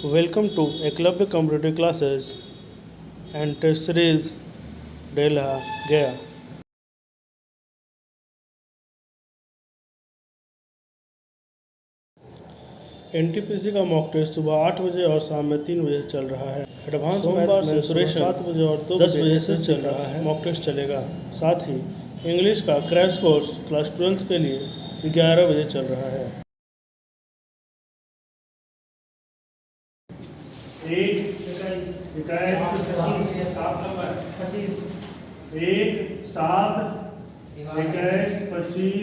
Welcome to Eklavya Computer Classes and Test Series Delha Gaya. NTPC का mock test सुबह 8 बजे और शाम में 3 बजे चल रहा है। एडवांस मैथ मेंसुरेशन 7 बजे और 10 बजे से चल रहा है। मॉक टेस्ट चलेगा। साथ ही इंग्लिश का क्रैश कोर्स क्लास 12 के लिए 11 बजे चल रहा है।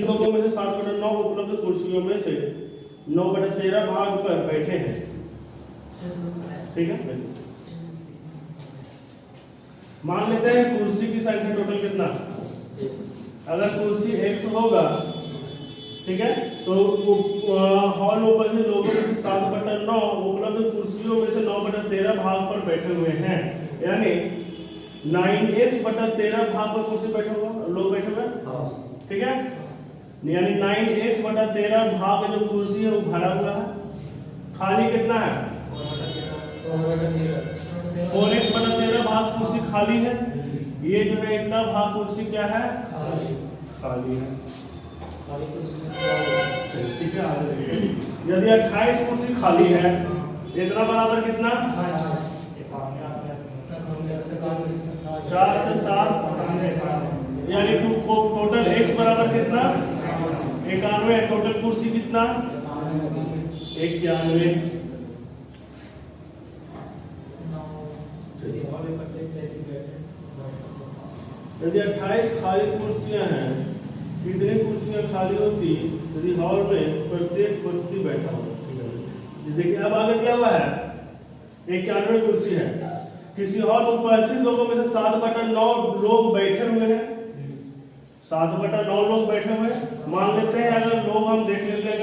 लोगों में से 7/9 उपलब्ध कुर्सियों में से 9/13 भाग पर बैठे हैं। ठीक है, मान लेते हैं कुर्सी की संख्या टोटल कितना। अगर कुर्सी 100 होगा, ठीक है, तो हॉल ओपन में लोगों में से 7/9 उपलब्ध कुर्सियों में से 9/13 भाग पर बैठे हुए हैं, यानी 9x/13 भाग पर कुर्सी बैठे हुए लोग बैठे हुए। ठीक है, यानी 9x/13 भाग जो कुर्सी है वो भरा हुआ है। खाली कितना है? 4x/13 भाग कुर्सी खाली है। ये जो है इतना भाग कुर्सी क्या है? खाली है। ठीक है, यदि 28 कुर्सी खाली है, इतना बराबर कितना? 4 से 7, यानी टोटल x बराबर कितना? 91। टोटल कुर्सी कितना? 91। यदि 28 खाली कुर्सियां हैं, कितनी कुर्सियां खाली होती यदि हॉल में प्रत्येक व्यक्ति बैठा हो? देखिए अब आगे दिया हुआ है 91 कुर्सी है। किसी हॉल में उपस्थित लोगों में से 7/9 लोग बैठे हुए हैं। 7/9 लोग बैठे हुए हैं। मान लेते हैं अगर लोग हम देख लेते हैं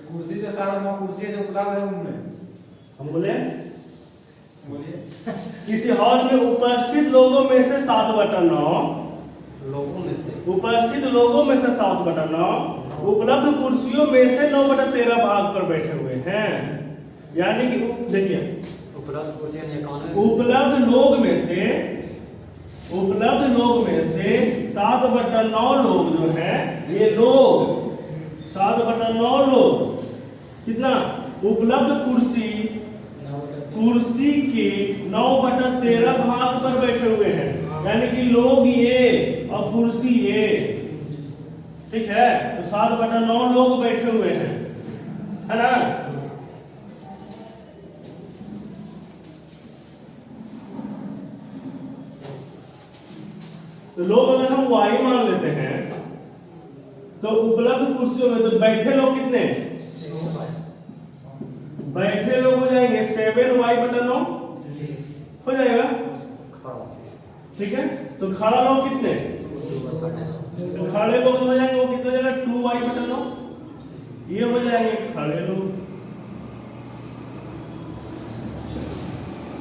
कुर्सी जो 7/9 कुर्सी जो उपलब्ध है उनमें हम बोले किसी हॉल में उपस्थित लोगों में से 7/9 उपस्थित लोगों में से 7/9 उपलब्ध कुर्सियों में से 9/13 भाग पर बैठे हुए हैं। यानी कि देखिए उपलब्ध लोग में से 7/9 लोग जो है, ये लोग 7/9 लोग कितना उपलब्ध कुर्सी के 9/13 भाग पर बैठे हुए हैं। यानी कि लोग ये और कुर्सी ये, ठीक है, तो 7/9 लोग बैठे हुए हैं, है ना। तो लोग अगर हम y मान लेते हैं तो उपलब्ध कुर्सियों में तो बैठे लोग कितने? बैठे लोग हो जाएंगे 7y/9 हो जाएगा। ठीक है, तो खड़ा लोग कितने? खड़े लोग हो जाएंगे, वो कितना हो जाएगा? 2y/9 ये हो जाएंगे खड़े लोग।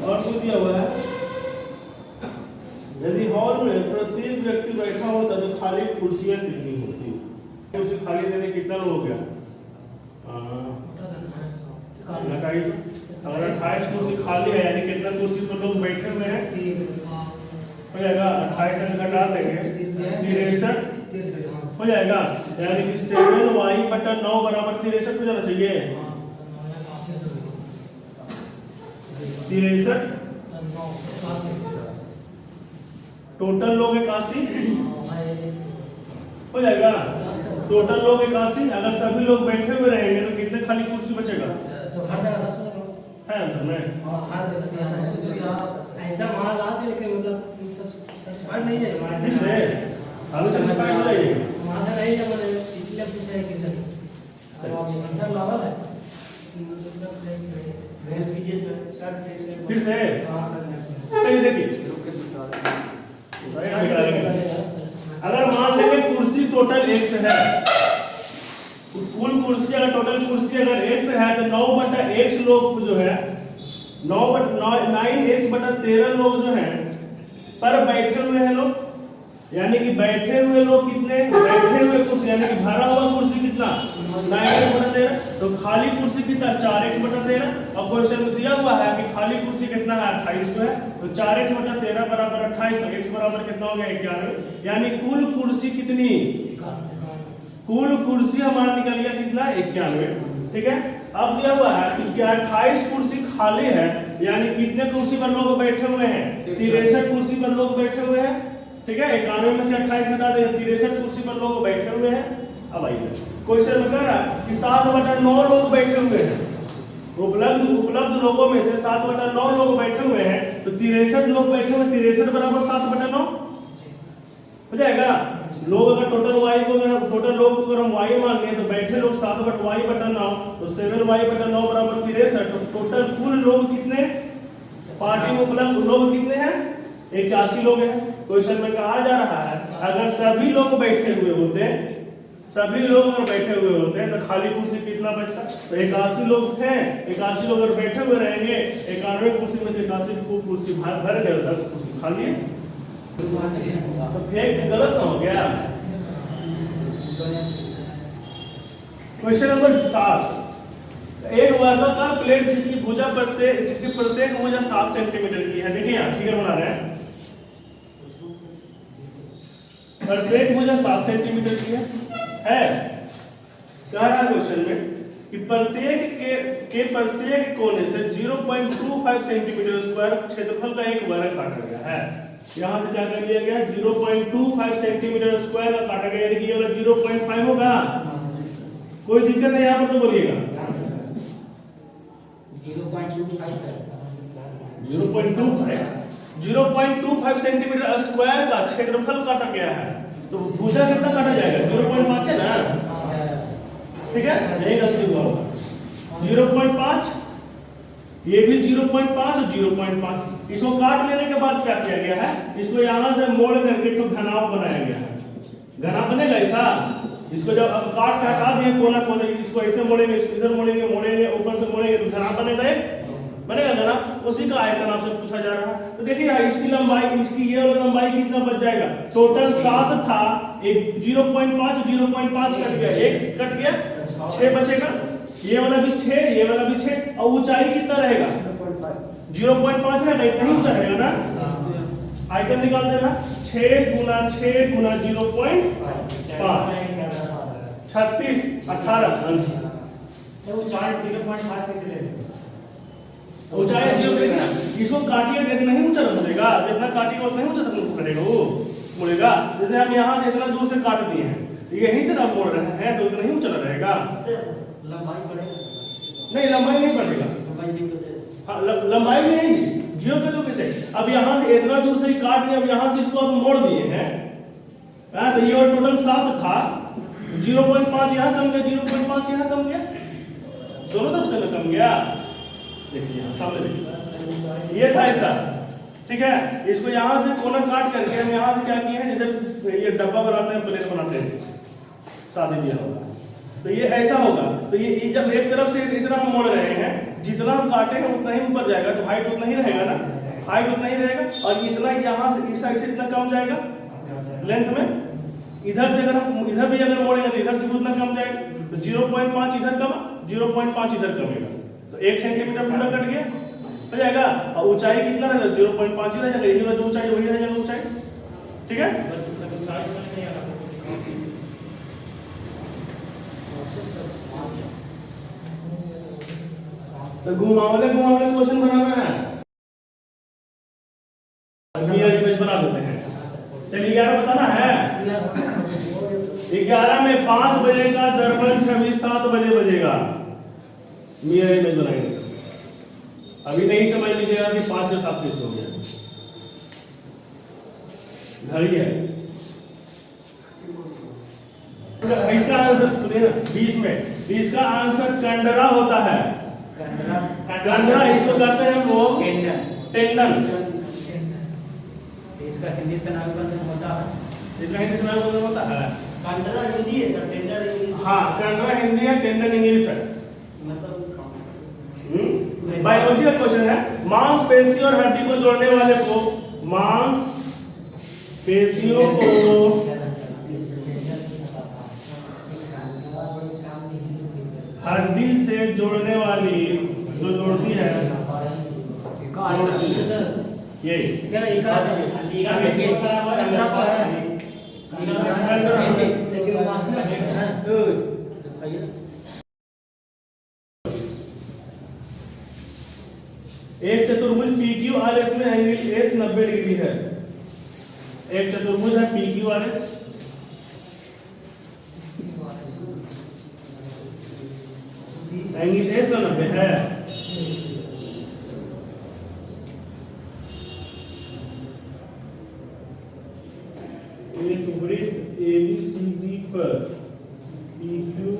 और कुछ दिया हुआ है, यदि हॉल में प्रत्येक व्यक्ति बैठा होता तो खाली कुर्सियां कितनी होती? कुर्सी खाली देने कितना लोग हो गया? अगर 28 कुर्सी खाली है, यानी कितना कुर्सी पर लोग बैठे हुए हैं? हो जाएगा 28 से घटा देंगे 63 हो जाएगा। यानी कि 7y/9 बराबर 63 हो जाना चाहिए। 63 टोटल लोग 81 हो जाएगा। टोटल लोग 81। अगर सभी लोग बैठे हुए रहेंगे तो कितने खाली कुर्सी बचेगा? है आंसर में ऐसा मान ला दे कि मतलब सब नहीं है ठीक है, आगे सब्सक्राइब हो जाइए। समाधान नहीं है, मतलब इसलिए पूछा है कि चलो अब आंसर लावा है भेज कीजिए सर। फिर से चलिए देखिए, अगर मान लेंगे कुर्सी टोटल x है, कुल कुर्सी अगर टोटल कुर्सी अगर x है तो 9/x लोग जो है 9x/13 लोग जो हैं पर बैठे हुए हैं लोग, यानी कि बैठे हुए लोग कितने, बैठे हुए कुर्सी यानी कि भरा हुआ कुर्सी कितना 9x/13, तो खाली कुर्सी कितना 4x/13। और क्वेश्चन में दिया हुआ है कि खाली कुर्सी कितना है 28 है, तो 4x/13 बराबर 28, तो x बराबर कितना हो गया 91, यानी कुल कुर्सी कितनी, कुल कुर्सी हमारा निकल गया कितना 91। ठीक है, अब दिया हुआ है कि 28 कुर्सी खाली है, यानी कितने कुर्सी पर लोग बैठे हुए हैं 63 कुर्सी पर लोग बैठे हुए हैं। ठीक है, 91 में से 28 घटा देंगे, 63 कुर्सी पर लोग बैठे हुए हैं। अब आइए क्वेश्चन में कह रहा है कि 7/9 लोग बैठे हुए हैं, उपलब्ध लोगों में से 7/9 लोग बैठे हुए हैं, तो 63 लोग बैठे हुए, 63 बराबर 7/9 हो जाएगा। लोग अगर टोटल लोग को अगर हम y मान लें तो बैठे लोग 7/y/9, तो 7y/9 बराबर 63, तो टोटल कुल लोग कितने पार्टी में उपलब्ध लोग कितने हैं 81 लोग हैं। क्वेश्चन में कहा जा रहा है अगर सभी लोग बैठे हुए होते, सभी लोग अगर बैठे हुए होते हैं तो खाली कुर्सी कितना बचता, तो 81 लोग थे, 81 लोग अगर बैठे हुए रहेंगे 91 कुर्सी में से 81 कुर्सी भर गए, 10 कुर्सी खाली है, तो फेक गलत ना हो गया। क्वेश्चन नंबर 7, एक वर्गाकार प्लेट जिसकी प्रत्येक भुजा 7 सेंटीमीटर की है। देखिए यहाँ फिगर बना रहे हैं, प्रत्येक भुजा 7 सेंटीमीटर की है। कह रहा है क्वेश्चन में कि प्रत्येक कोने से 0.25 सेंटीमीटर स्क्वायर क्षेत्रफल का एक वर्ग काटा गया है। यहाँ से क्या कर लिया गया 0.25 सेंटीमीटर स्क्वायर का काटा गया, यानी कि ये वाला 0.5 होगा, कोई दिक्कत है यहाँ पर तो बोलिएगा 0.25 सेंटीमीटर स्क्वायर का क्षेत्रफल काटा गया है, तो भुजा कितना काटा जाएगा 0.5 है ना। ठीक है, यही गलती हुआ होगा 0.5, ये भी 0.5 और 0.5। इसको काट लेने के बाद क्या किया गया है, इसको यहां से मोड़ करके तो घनाव बनाया गया है। घना बनेगा ऐसा, इसको जब अब काट के हटा दिए कोना कोने, इसको ऐसे मोड़ेंगे, इसको इधर मोड़ेंगे, ऊपर से मोड़ेंगे तो घना बनेगा, एक बनेगा घना, उसी का आयतन आपसे पूछा जा रहा है। तो देखिए इसकी लंबाई, इसकी ये वाला लंबाई कितना बच जाएगा, टोटल 7 था, एक 0.5 कट गया, एक कट गया, 6 बचेगा, ये वाला भी 6, ये वाला भी 6, और ऊंचाई कितना रहेगा 0.5 है, नहीं ऊंचा रहेगा ना। आयतन निकाल देना, 6 गुना 0.5 36 18 ऊंचाई 0 ना, इसको काटिए देख नहीं ऊंचा रहेगा, जितना काटिएगा उतना ही ऊंचा करेगा वो मुड़ेगा। जैसे हम यहाँ से इतना दूर से काट दिए हैं, यहीं से आप मोड़ रहे हैं तो उतना ही ऊंचा रहेगा, लंबाई बढ़ेगा नहीं लंबाई नहीं बढ़ेगा, हाँ लंबाई भी नहीं, जियो के तो कैसे, अब यहाँ से इतना दूर से ही काट दिया, अब यहाँ से इसको आप मोड़ दिए हैं, तो ये टोटल 7 था, 0.5 यहाँ कम गया, 0.5 यहाँ कम गया, दोनों तरफ से कम गया। देखिए यहाँ सामने देखिए, ये था ऐसा। ठीक है, इसको यहाँ से कोना काट करके हम यहाँ से क्या किए हैं, जैसे ये डब्बा बनाते हैं, प्लेट बनाते हैं, शादी ब्याह होगा तो ये ऐसा होगा, तो ये जब एक तरफ से इतना हम मोड़ रहे हैं, जितना हम काटे हैं उतना ही ऊपर जाएगा, तो हाइट उतना ही रहेगा ना, हाइट उतना ही रहेगा, और इतना यहाँ से इस साइड से इतना कम जाएगा लेंथ में, इधर से अगर हम इधर भी अगर मोड़ेंगे तो इधर से भी उतना कम जाएगा, तो 0.5 इधर कम, 0.5 इधर कमेगा, तो 1 सेंटीमीटर पूरा कट गया हो जाएगा। और ऊंचाई कितना रहेगा 0.5 ही रहेगा, यही वाला जो ऊंचाई वही रहेगा ऊंचाई। ठीक है, तो घुमावले क्वेश्चन बनाना है, मिरर इमेज बना देते हैं। चलिए 11 बताना है, 11 में 5 बजेगा दर्पण छवि 7 बजे बजेगा, मिरर इमेज बनाएंगे। अभी नहीं समझ लीजिएगा कि 5 और 7 कैसे हो गया, घड़ी है। इसका आंसर 20 में, इसका आंसर कंडरा होता है, कंडरा इसको कहते हैं वो टेंडन। इसका हिंदी से नाम होता है, इसका हिंदी से नाम होता है कंडरा हिंदी है सर, टेंडर इंग्लिश। हाँ, कैनरा हिंदी है, टेंडर इंग्लिश है। मतलब बायोलॉजी का क्वेश्चन है, मांसपेशी और हड्डी को जोड़ने वाले को मांसपेशियों को हड्डी से जोड़ने वाली जो जोड़ती है ये क्या ना इका से लीगा में के कंडरा पास है, लीगा में लेकिन वो मास्टर है ना। एक चतुर्भुज PQRS में एंगल S 90 डिग्री है। एक चतुर्भुज है PQRS, एंगल S 90 है। एक वृत्त ABCD पर PQO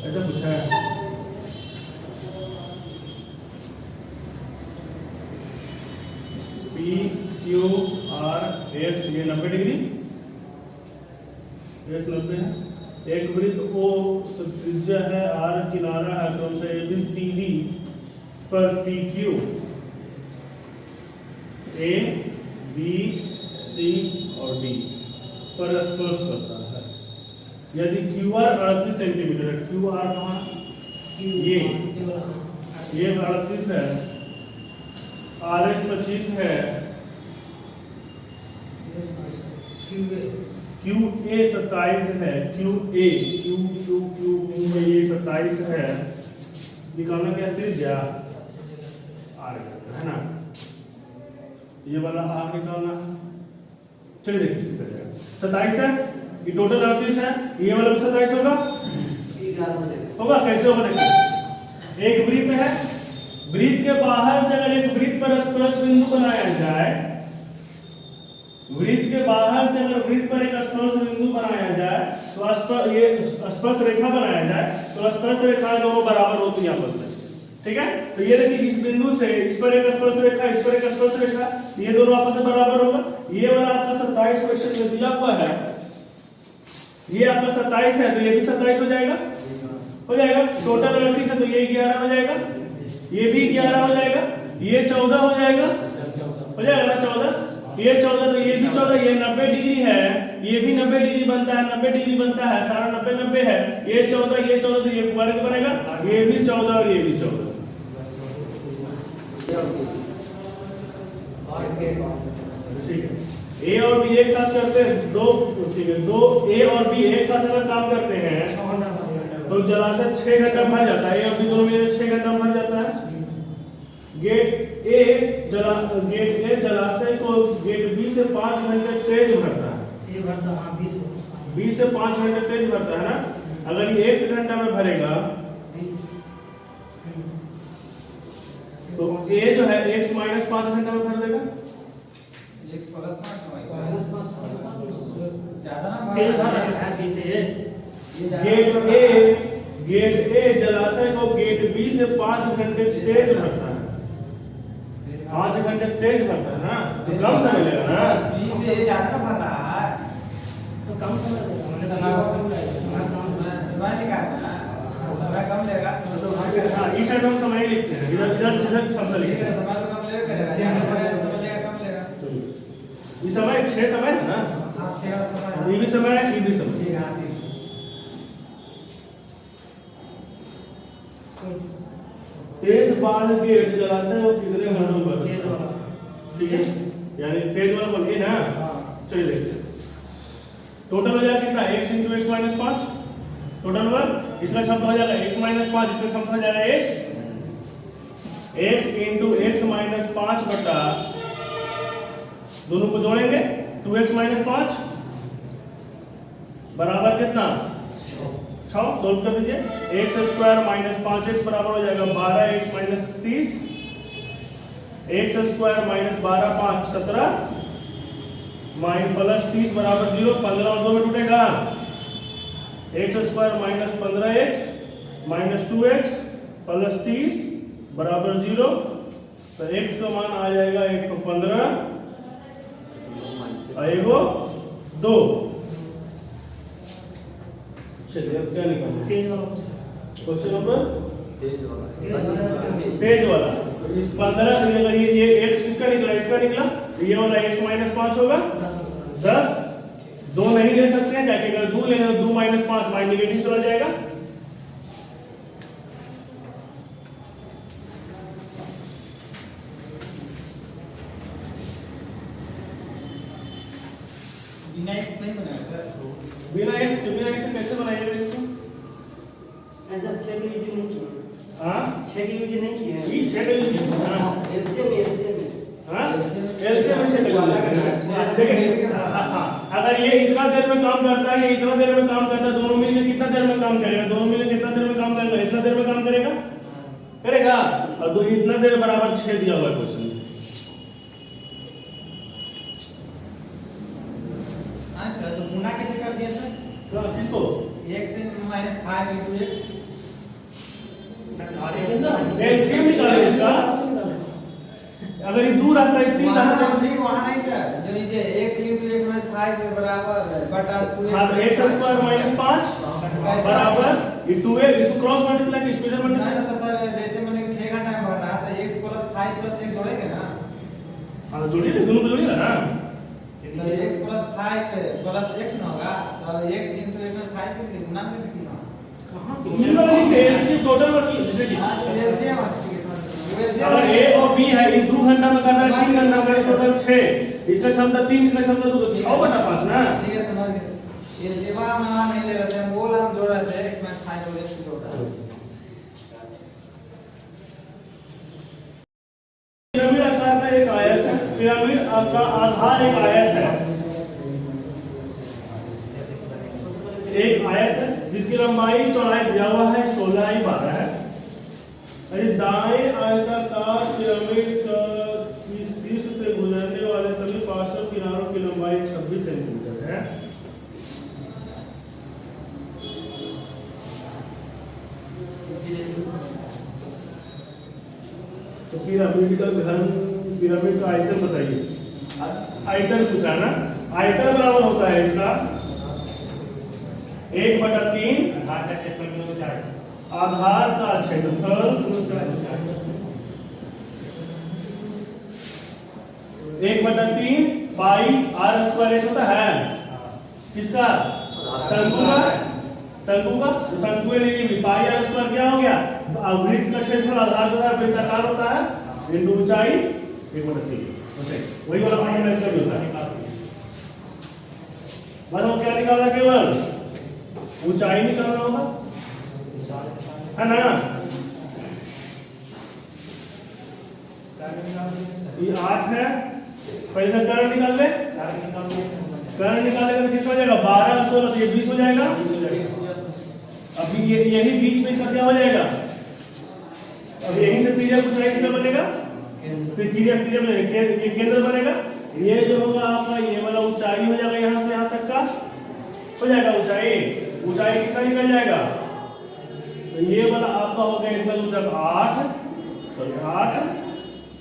ऐसा पूछा है। PQRS ये 90 डिग्री, S 90 है। एक वृत्त O त्रिज्या है, R किनारा है, कौन सा ABCD पर PQ A B C और D पर स्पर्श करता है। यदि QR 38 सेंटीमीटर है, QR कहाँ, ये 38 है, RS 25 है, QA 27 है, QA Q ये 27 है। निकालना क्या त्रिज्या R है ना, ये वाला R निकालना। चलिए देखिए 27 है, ये टोटल 38 है, ये वाला भी 27 होगा, कैसे होगा देखिए। एक वृत्त है, वृत्त के बाहर से अगर एक वृत्त पर स्पर्श बिंदु बनाया जाए, वृत्त के बाहर से अगर वृत्त पर एक स्पर्श बिंदु बनाया जाए तो ये स्पर्श रेखा बनाया जाए तो स्पर्श रेखा दोनों बराबर होती है आपस में, ठीक है। तो ये देखिए इस बिंदु से इस पर एक स्पर्श रेखा, इस पर एक स्पर्श रेखा, ये दोनों आपस में बराबर होगा। ये वाला आपका 27 क्वेश्चन में दिया हुआ है, ये आपका 27 है तो ये भी 27 हो जाएगा, टोटल 38 है तो ये 11 हो जाएगा, ये भी 11 हो जाएगा, ये 14 हो जाएगा ना 14, ये 14 तो ये भी 14, ये 90 डिग्री है, ये भी 90 डिग्री बनता है, 90 डिग्री बनता है, सारा 90 है, ये 14 तो ये वर्ग बनेगा, ये भी 14 और ये भी 14। ठीक है, A और B एक साथ करते हैं, दो ठीक है, दो A और B एक साथ अगर काम करते हैं तो जलाशय 6 घंटा भर जाता है। A और B दोनों में 6 घंटा भर जाता है। गेट A जलाशय को गेट B से 5 घंटे तेज भरता है। ये भरता हां B से 5 घंटे तेज भरता है ना। अगर ये 1 घंटा में भरेगा तो A जो है x माइनस 5 घंटा में भर देगा। x प्लस 5 ज्यादा ना तेल भर रहा है B से गेट A जलाशय को गेट B से 5 घंटे तेज भरता है। 5 घंटे तेज भरता है ना, तो कम समय लेगा ना। B से ज्यादा ना भर रहा है तो कम समय लगेगा, मैंने समय कम लगेगा, समय निकालना, समय कम लेगा। हाँ, इस साइड हम समय लिखते हैं, इधर शब्द लिखते हैं। समय तो कम लेगा, समय लेगा कम लेगा। ये समय 6 समय है ना, हां 6 समय, ये भी समय है, ये भी समय। ठीक है। तेज बाढ़ गेट जलाशय को कितने घंटों में भरता है? ठीक है, यानी तेज वाला बोल ये ना। चलिए देखते हैं, टोटल हो जाएगा कितना, x × x - 5 टोटल वर्ग। इसका क्षमता हो जाएगा x - 5, इसका क्षमता हो जाएगा x × x - 5 बटा दोनों को जोड़ेंगे 2x - 5 बराबर कितना 6। सोल्व कर दीजिए, x² - 5x बराबर हो जाएगा 12x - 30, x² - 12 5 17 प्लस 30 बराबर 0। 15 और 2 में टूटेगा, x² - 15x - 2x प्लस 30 बराबर 0। तो x का मान आ जाएगा 1 को 15 और 1 को 2। चलिए अब क्या निकालना है? क्वेश्चन नंबर तेज वाला। 15 से अगर ये x किसका निकला, इसका निकला, तो ये वाला x माइनस 5 होगा 10। 2 नहीं ले सकते हैं, क्या अगर 2 लेना 2 माइनस 5 माइनस नेगेटिव चला जाएगा। बिना x नहीं बनाया सर। बिना x कैसे बनाएंगे इसको? ऐसा 6 की यूज नहीं किए। हाँ 6 की यूज नहीं किए। ये 6 का यूज किया। हाँ एलसीएम हाँ एलसीएम में 6 का यूज। देखिए अगर ये इतना देर में काम करता है, ये इतना देर में काम करता है, दोनों मिलकर कितना देर में काम करेगा? दोनों मिलकर कितना देर में काम करेगा? इतना देर में काम करेगा करेगा। और दो इतना देर बराबर 6 दिया हुआ क्वेश्चन में। हाँ सर, तो गुना कैसे कर दिया सर? तो किसको x minus 5 into x। LCM निकाले इसका। अगर ये दूर आता है इतनी वहाँ रहता नहीं, वहाँ नहीं सर, जो नीचे x into x माइनस 5 के बराबर बटा 2x। हाँ x स्क्वायर माइनस 5 बराबर ये 2x, इसको क्रॉस मल्टीप्लाई इसको इधर मल्टीप्लाई। नहीं तो सर जैसे मैंने 6 घंटा में भर रहा था, x प्लस 5 प्लस 1 जोड़ेंगे ना। हाँ जोड़िए, दोनों को जोड़िएगा ना। तो x प्लस 5 प्लस x ना होगा, तो x into x में 5 कैसे गुना कैसे किया? कहाँ लिखे एलसीएम टोटल वर्क जैसे कि एलसीएम अगर a और b है, ये 2 घंटा में करना है, 3 घंटा में टोटल 6, इसका क्षमता 3, इसका क्षमता 2, 6/5 ना। ठीक है समझ गए। एलसीएम हम वहाँ नहीं ले रहे थे, हम वो लाभ जोड़ रहे थे x माइनस 5 और x की टोटल। पिरामिड आकार का एक आयत है, पिरामिड का आधार एक आयत है, एक आयत है जिसकी लंबाई चौड़ाई दिया हुआ है 16/12 है। दाएं आयताकार पिरामिड का शीर्ष से गुजरने वाले सभी पार्श्व किनारों की लंबाई 26 सेंटीमीटर है। तो पिरामिड का घन, पिरामिड का आयतन बताइए। आयतन पूछा ना, आयतन बराबर होता है इसका 1/3 आधार का क्षेत्रफल 1/3 पाई आर स्क्वायर होता है किसका? शंकु का। शंकु का तो शंकु ने पाई आर स्क्वायर क्या हो गया? वृत्त का क्षेत्रफल आधार का वृत्ताकार होता है इनटू ऊंचाई 1/3। वही वाला फॉर्मूला इसका भी होता है। बस वो क्या निकालना, केवल ऊंचाई निकालना होगा, है ना। ये 8 है, पहले कर्ण निकाल ले। कर्ण निकालेगा तो कितना हो जाएगा? 12 16 तो ये 20 हो जाएगा। अभी ये यही बीच में इसका क्या हो जाएगा? अब यहीं से त्रिज्या कुछ इसका बनेगा, फिर त्रिज्या ये केंद्र बनेगा। ये जो होगा आपका ये वाला ऊंचाई हो जाएगा, यहाँ से यहाँ तक का हो जाएगा ऊंचाई। ऊंचाई कितना निकल जाएगा? तो ये वाला आपका हो गया इतना दूर तक 8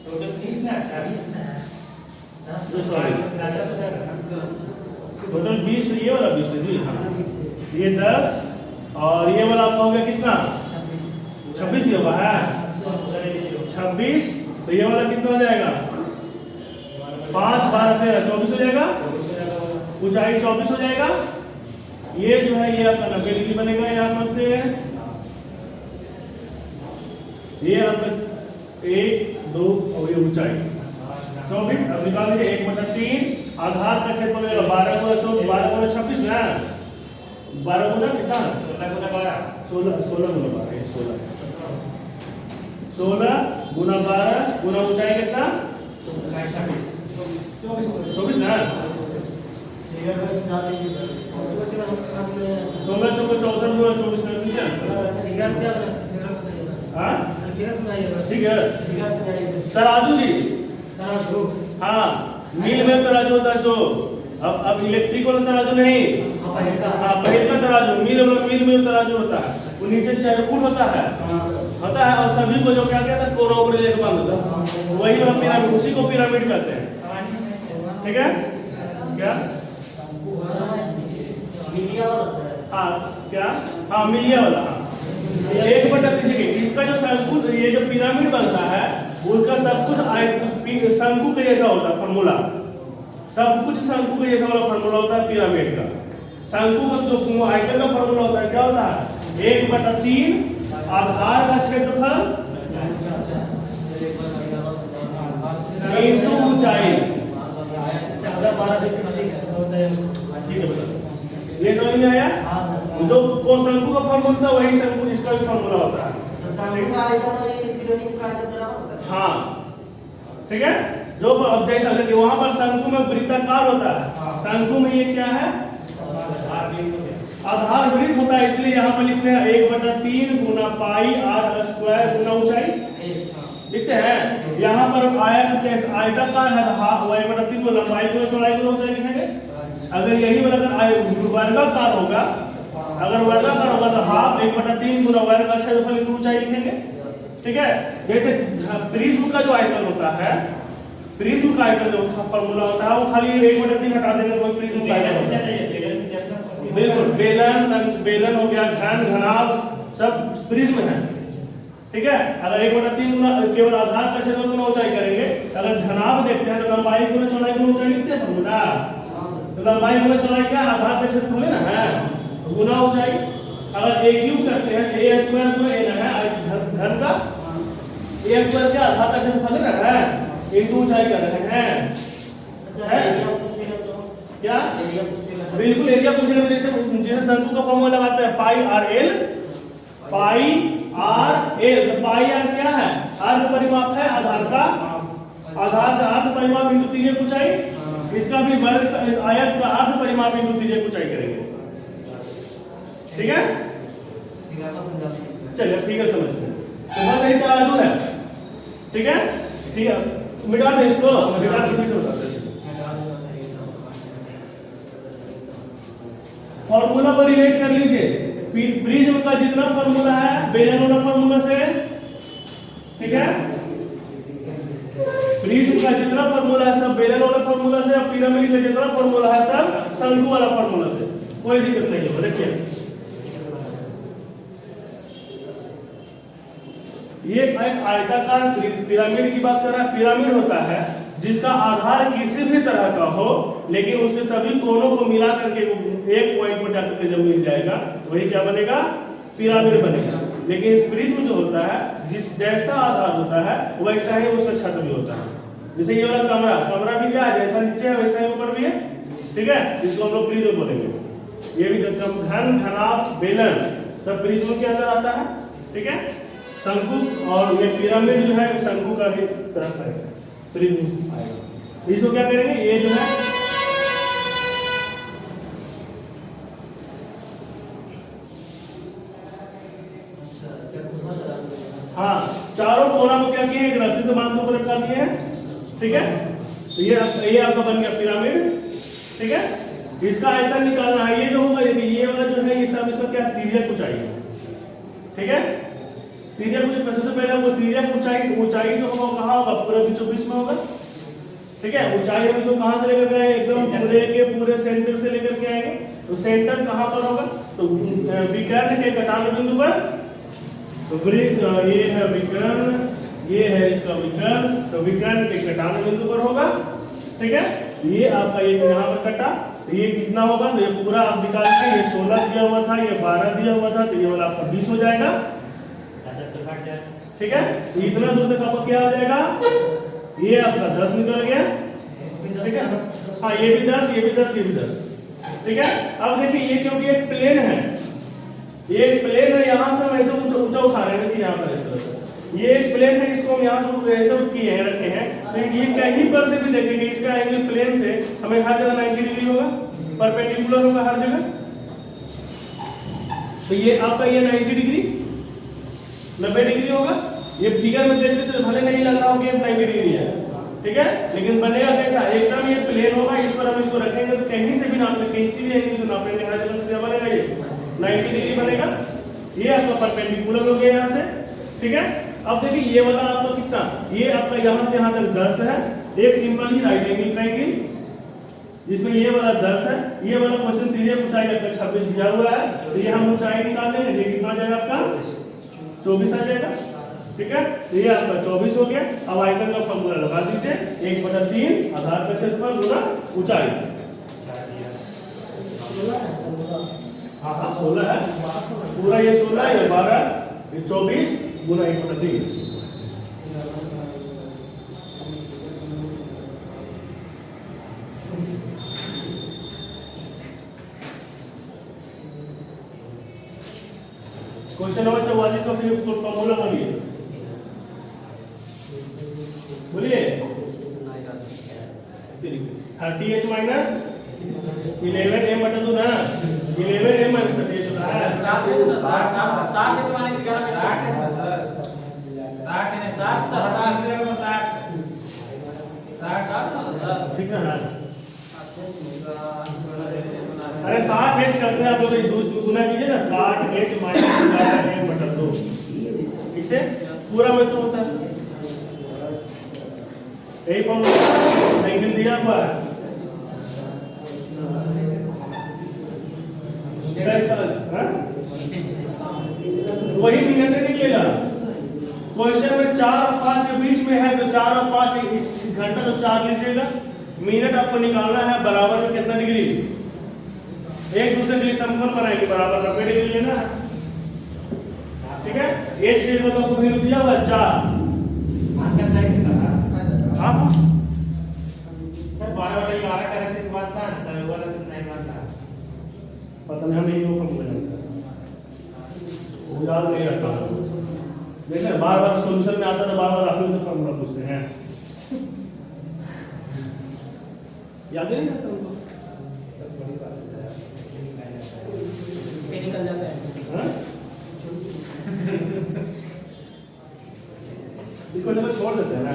टोटल 20 ना 20 ना 10 टोटल 20। ये वाला 20 है जी, हाँ ये 10 और ये वाला आपका हो गया कितना? 26 दिया हुआ है 26। तो ये वाला कितना हो जाएगा? 5 12 13 24 हो जाएगा। ऊंचाई 24 हो जाएगा। ये जो है ये आपका 90 डिग्री बनेगा यहाँ पर से। ये आपका 1 2 और ये ऊंचाई 24। अब निकाल लीजिए 1/3 आधार का क्षेत्रफल मिलेगा 12 गुना 24 12 गुना 26 ना 12 गुना कितना 16 गुना 12 16 गुना 12 गुना ऊंचाई कितना 24 ना 16 चौको 64 गुना 24 कर दीजिए। हाँ ठीक है तराजू जी। हाँ मील में तराजू होता है जो अब इलेक्ट्रिक वाला तराजू नहीं, हाँ पहले का तराजू मील में तराजू होता है, वो नीचे चरकूट होता है। होता है, और सभी को जो क्या कहते हैं कोना ऊपर लेके बांध देता है, वही वाला पिरामिड, उसी को पिरामिड कहते हैं। ठीक है क्या? हाँ क्या? हाँ मिलिया वाला। हाँ 1/3 देखिए इसका जो शंकु, ये जो पिरामिड बनता है उसका सब कुछ शंकु के जैसा होता है फॉर्मूला, सब कुछ शंकु के जैसा वाला फॉर्मूला होता है पिरामिड का। शंकु का जो आयतन का फॉर्मूला होता है क्या होता है? 1/3 आधार का क्षेत्रफल इंटू ऊंचाई। ठीक है बेटा, ये समझ में आया? जो शंकु का फॉर्मूला था वही शंकु इसका भी फॉर्मूला होता है। हाँ ठीक है, जो अब जैसा कि वहां पर शंकु में वृत्ताकार होता है, शंकु में ये क्या है? आधार वृत्त होता है, इसलिए यहाँ पर लिखते हैं 1/3 गुना पाई आर स्क्वायर गुना ऊंचाई लिखते हैं। यहाँ पर आयताकार है, 1/3 को लंबाई गुना चौड़ाई गुना ऊंचाई लिखेंगे। अगर यही वर्गाकार होगा, अगर वर्गाकार होगा तो हाफ 1/3 गुना वर्ग का क्षेत्रफल इंटू ऊंचाई लिखेंगे। ठीक है, जैसे प्रिज्म का जो आयतन होता है, प्रिज्म का आयतन जो फॉर्मूला होता है वो खाली 1/3 हटा देंगे तो प्रिज्म का आयतन होता है। बिल्कुल, बेलन हो गया, घन घनाभ सब प्रिज्म है। ठीक है, अगर 1/3 गुना केवल आधार का क्षेत्रफल गुना ऊंचाई करेंगे, अगर घनाभ देखते हैं तो लंबाई गुना चौड़ाई गुना ऊंचाई लिखते हैं फॉर्मूला। तो लंबाई गुना चौड़ाई क्या? आधार का क्षेत्रफल है ना, है गुना ऊंचाई। अगर a क्यूब करते हैं a स्क्वायर गुना a ना है, घन का a स्क्वायर क्या? आधार का क्षेत्रफल है ना, है इंटू ऊंचाई कर रहे हैं। क्या? बिल्कुल एरिया पूछेगा, जैसे शंकु का फॉर्मूला लगाते हैं पाई आर एल, पाई आर एल। तो पाई आर क्या है? अर्ध परिमाप है आधार का, आधार का अर्ध परिमाप इंटू तिर्यक ऊंचाई। इसका भी वर्ग आयत का अर्ध परिमाप इंटू तिर्यक ऊंचाई करेंगे। ठीक है, चलिए ठीक है, समझते हैं। तो बस यही तराजू है। ठीक है, ठीक है, मिटा दे इसको, मिटा के पीछे बताते हैं। फॉर्मूला को रिलेट कर लीजिए, प्रिज्म का जितना फॉर्मूला है बेलन वाला फॉर्मूला से, ठीक है, प्रिज्म का जितना फॉर्मूला है सब बेलन वाला फॉर्मूला से, और पिरामिड का जितना फॉर्मूला है सब शंकु वाला फॉर्मूला से, कोई दिक्कत नहीं होगा। देखिए ये एक आयताकार पिरामिड की बात कर रहा है। पिरामिड होता है जिसका आधार किसी भी तरह का हो, लेकिन उसके सभी कोनों को मिला करके एक पॉइंट पर जाकर के जब मिल जाएगा वही क्या बनेगा? पिरामिड बनेगा। लेकिन इस प्रिज्म जो होता है, जिस जैसा आधार होता है वैसा ही उसका छत भी होता है। जैसे ये वाला कमरा, कमरा भी क्या है? जैसा नीचे है वैसा ही ऊपर भी है। ठीक है, इसको हम लोग प्रिज्म बोलेंगे। ये भी घन घनाभ बेलन सब प्रिज्म के अंदर आता है। ठीक है, शंकु और ये पिरामिड जो है शंकु का ही तरफ है, प्रिज्म आएगा। इसको क्या करेंगे? ये जो है हाँ, चारों कोना को क्या किए? एक रस्सी से बांध कर रखा दिए हैं। ठीक है, तो ये आपका बन गया पिरामिड। ठीक है, इसका आयतन निकालना है। ये जो होगा ये वाला जो है ये सब इसका क्या? तिर्यक ऊंचाई। ठीक है, तिर्यक ऊंचाई सबसे पहले वो तिर्यक ऊंचाई जो होगा कहाँ होगा? पूरे बीचों बीच में होगा। ठीक है, ऊंचाई हम इसको कहाँ से लेकर गए? एकदम पूरे सेंटर से लेकर के आएंगे। तो सेंटर कहाँ पर होगा? तो विकर्ण के कटान बिंदु पर। तो ये है विकर्ण, ये है इसका विकर्ण, तो विकर्ण के कटान बिंदु पर होगा। ठीक है, ये आपका ये यहाँ पर कटा, तो ये कितना होगा? तो ये पूरा आप निकाल के, ये 16 दिया हुआ था, ये 12 दिया हुआ था, तो ये वाला आपका 20 हो जाएगा। ठीक है, तो इतना दूर तक आपका क्या हो जाएगा? ये आपका 10 निकल गया। ठीक है, हाँ ये भी 10, ये भी 10, ये भी 10। ठीक है, अब देखिए ये क्योंकि एक प्लेन है, ये एक प्लेन है, यहाँ से हम ऐसे ऊंचा उठा रहे हैं। यहाँ पर इस तरह से ये एक प्लेन है, इसको हम यहाँ से ऐसे किए हैं, रखे हैं। तो ये कहीं पर से भी देखेंगे इसका एंगल प्लेन से हमें हर जगह 90 डिग्री होगा, परपेंडिकुलर होगा हर जगह। तो ये आपका ये 90 डिग्री 90 डिग्री होगा। ये फिगर में देखने से भले नहीं लग रहा हो कि 90 डिग्री है। ठीक है, लेकिन बनेगा कैसा? एकदम ये प्लेन होगा, इस पर हम इसको रखेंगे तो कहीं से भी नापेंगे, कहीं भी एंगल से नापेंगे, हर जगह से बनेगा ये 90 डिग्री बनेगा। ये आपका परपेंडिकुलर हो गया यहाँ से। ठीक है। अब देखिए ये वाला आपका कितना, ये आपका यहाँ से यहाँ तक 10 है, एक सिंपल ही राइट एंगल ट्रायंगल जिसमें ये वाला 10 है, ये वाला क्वेश्चन दीजिए ऊंचाई आपका 26 दिया हुआ है, तो ये हम ऊंचाई निकाल लेंगे, देखिए कितना आ जाएगा आपका 24 आ जाएगा, ठीक है। तो ये आपका 24 हो गया। अब आयतन का फॉर्मूला लगा दीजिए, 1/3 आधार का क्षेत्रफल गुना ऊंचाई। हाँ हाँ 16 है पूरा, ये 16 ये 12 ये 24 गुना 1/3। क्वेश्चन नंबर 44 और फिर फॉर्मूला बोलिए 30h माइनस 11m बटा 2 ना, 11m माइनस 30h होता है 60 ठीक है ना। अरे 60h करते हैं आप लोग, गुना कीजिए ना, 60h माइनस 11m बटा 2, इसे पूरा में तो होता है, यही फॉर्मूला एंगल दिया हुआ है। वही मिनट में निकलेगा। क्वेश्चन में 4 और 5 के बीच में है, तो 4 और 5 घंटा तो 4 लीजिएगा, मिनट आपको निकालना है बराबर में कितना डिग्री, एक दूसरे के लिए समकोण बनाएंगे, बराबर 90 डिग्री लेना है, ठीक है। एक चीज को आपको वैल्यू दिया हुआ 4, हाँ 12/11 करे से बात ना, तब वाला नहीं मानता, पता नहीं हमें ये फॉर्मूला याद नहीं रखता, देखिए बार बार सॉल्यूशन में आता था, बार बार आप लोग फॉर्मूला पूछते हैं, याद नहीं रहता उनको, निकल जाता है। इसको चलो छोड़ देते हैं ना,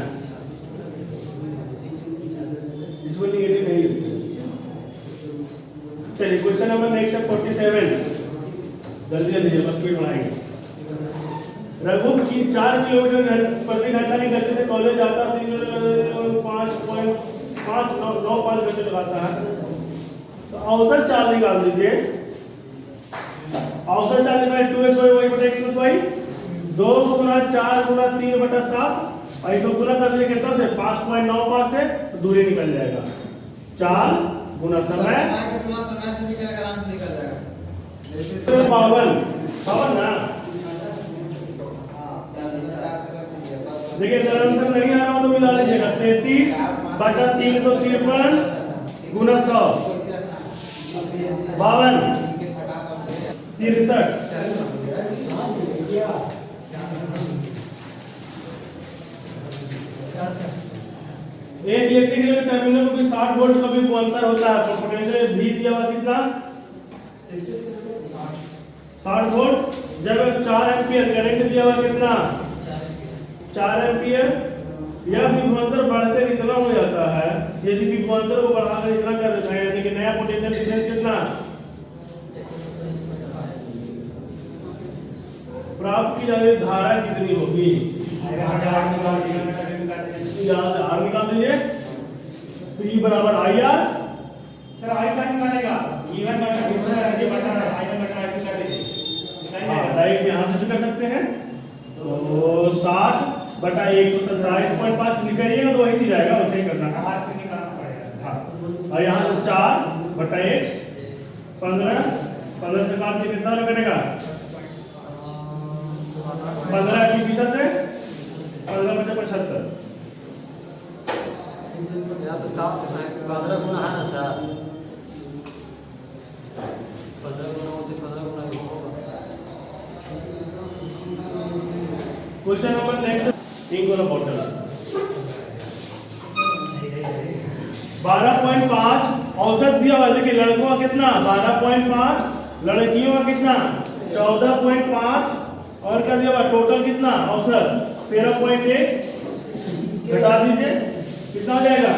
इसमें नेगेटिव नहीं है। चलिए क्वेश्चन नंबर नेक्स्ट है 47, जल्दी जल्दी बस स्पीड बढ़ाएंगे। रघु की 4 किलोमीटर प्रति घंटा की गति से कॉलेज जाता है, 5.95 घंटे लगाता है, तो औसत चाल निकाल दीजिए। औसत चाल निकाल 2x y बटा x प्लस y, 2 गुना 4 गुना 3 बटा 7 और इसको गुना कर दीजिए कितना से 5.95 से, तो दूरी निकल जाएगा, चाल गुना समय कितना समय से भी कर आराम से निकल जाएगा, जैसे 52 ना। देखिए अगर आंसर नहीं आ रहा हो तो मिला लीजिएगा, 33 बटा 353 गुना 100, 52 63। एक इलेक्ट्रिकल टर्मिनल को भी 60 वोल्ट का भी अंतर होता है, तो पोटेंशियल भी दिया हुआ कितना 60 वोल्ट, जब 4 एम्पीयर करंट दिया हुआ कितना 4 एम्पीयर, यह विभवांतर बढ़कर इतना हो जाता है, यदि विभवांतर को बढ़ाकर इतना कर देता है, यानी कि नया पोटेंशियल डिफरेंस कितना प्राप्त की जाने धारा कितनी होगी, यहाँ से R निकाल दीजिए, तो E बराबर IR, सर आई का निकालेगा, E1 बटा I1 बटा I2 कर दीजिए, डायरेक्ट यहाँ से कर सकते हैं, तो 60 बटा 127.5 निकालिएगा तो वही चीज आएगा, वैसे ही करना है, बाहर से निकालना पड़ेगा। हाँ और यहाँ से 4 बटा x 15 से काट दिए कितना कटेगा 15 की दिशा से 15 बटे 75, या तो काम से 15 गुना है ना सर, 15 गुना होते 15 गुना ही होगा। क्वेश्चन नंबर नेक्स्ट, इंक वाला बॉटल 12.5 औसत दिया हुआ, देखिए लड़कों का कितना 12.5, लड़कियों का कितना 14.5 और क्या दिया हुआ टोटल कितना औसत 13.1, घटा दीजिए कितना हो जाएगा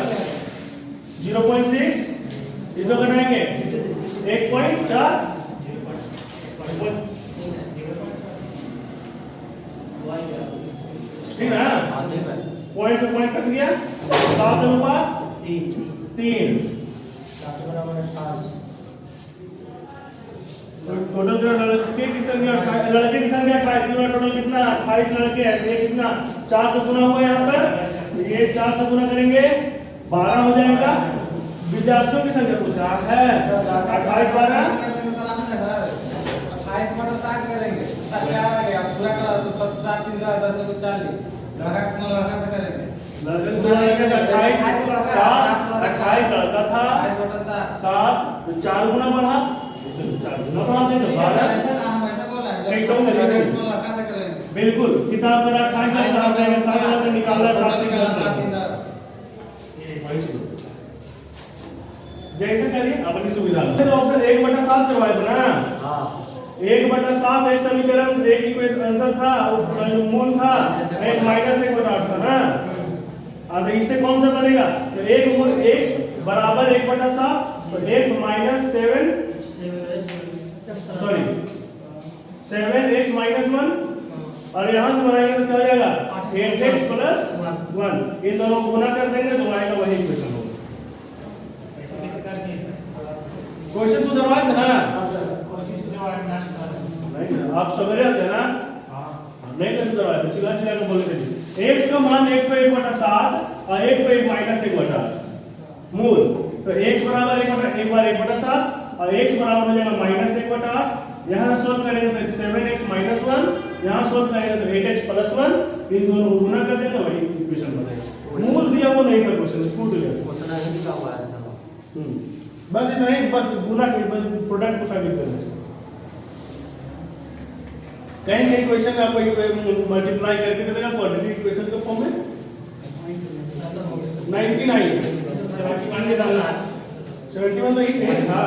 0.6, इसको घटाएंगे 1.4, ठीक है ना? पॉइंट से पॉइंट कट गया, 7:3। टोटल जो लड़के की संख्या 28, टोटल कितना 28 लड़के हैं, ये कितना 4 से गुना हुआ यहाँ पर, ये 4 से गुना करेंगे 12 हो जाएगा। विद्यार्थियों की संख्या पूछा है 28 12 28 बटा 7 करेंगे, क्या आ गया पूरा का तो 7 3 10 40 लड़का से करेंगे, लड़के को 28 7 28 लड़का था 28 बटा 7 तो 4 गुना बढ़ा, 4 गुना बढ़ा देंगे 12। ऐसा ना हम ऐसा बोल रहे हैं कैसे होगा लड़का से करेंगे, बिल्कुल किताब में 28 लड़का हम कहेंगे 7 लड़का निकालना 7 निकालना 7 3 10 जैसे करिए अपनी सुविधा में। तो ऑप्शन 1/7 करवाए थे ना? हां 1/7 एक समीकरण, एक इक्वेशन आंसर था, मूल था, एक माइनस 1/8 था ना? अब इससे कौन सा बनेगा? तो एक मूल x बराबर 1/7 तो x minus 7 sorry 7x minus 1 और यहाँ से बनाएंगे तो क्या आ जाएगा 8x प्लस 1। इन दोनों को गुना कर देंगे तो आएगा वही इक्वेशन होगा। क्वेश्चन सुधरवाए थे ना? नहीं ना, आप सवेरे आते हैं ना? नहीं कर सुधरवाए थे, चिल्ला चिल्ला के बोले थे x का मान 1 को 1/7 और 1 को 1 माइनस 1/8 मूल, तो x बराबर 1 बार 1/7 और x बराबर हो जाएगा माइनस 1/8। यहाँ सोल्व करेंगे तो 7x माइनस 1, यहाँ सोल्व करेंगे तो 8x प्लस 1, इन दोनों को गुना कर देंगे वही इक्वेशन बनेगा। मूल दिया वो नहीं था क्वेश्चन, छूट गया उतना ही लिखा हुआ है। बस इतना ही, बस गुना प्रोडक्ट को साबित करना कहीं कहीं क्वेश्चन में आपको मल्टीप्लाई करके दे देगा क्वाड्रेटिक इक्वेशन के फॉर्म में 99 71 तो ही था।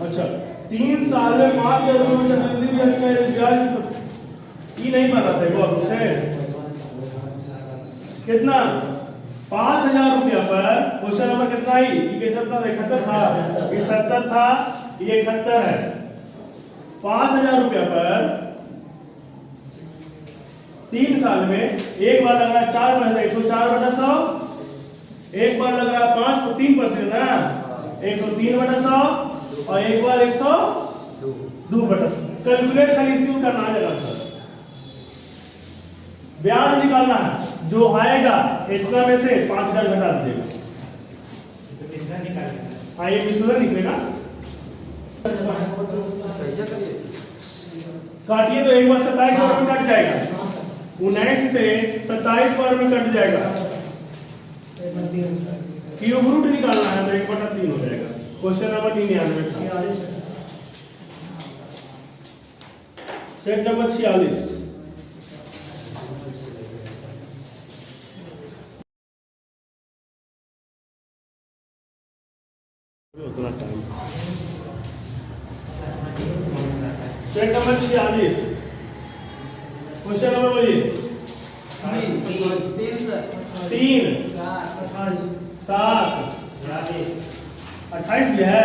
अच्छा 3 साल में 5,000 रुपये चक्रवृद्धि ब्याज का ब्याज ही नहीं भर रहा था वो आपसे कितना 5,000 रुपया पर क्वेश्चन नंबर कितना ही ये 71 था, ये 70 था, ये 71 है। 5,000 रुपया पर 3 साल में एक बार लग रहा है 4 महीने 104/100, एक बार लग रहा है 5 को 3% ना 103/100 और एक बार 102/100। कैलकुलेट खाली इसी करना आ जाएगा सर। ब्याज निकालना है, जो आएगा इतना में से 5,000 घटा दीजिएगा तो कितना निकालेगा? हाँ ये विश्लेषण निकलेगा। काटिए तो एक बार 27 बार में कट जाएगा, 19 से 27 बार में कट जाएगा। क्यूब रूट निकालना है तो 1/3 हो जाएगा। Question number 99 set number 46। Set number 46 question number बोलिए 3 7 28 भी है।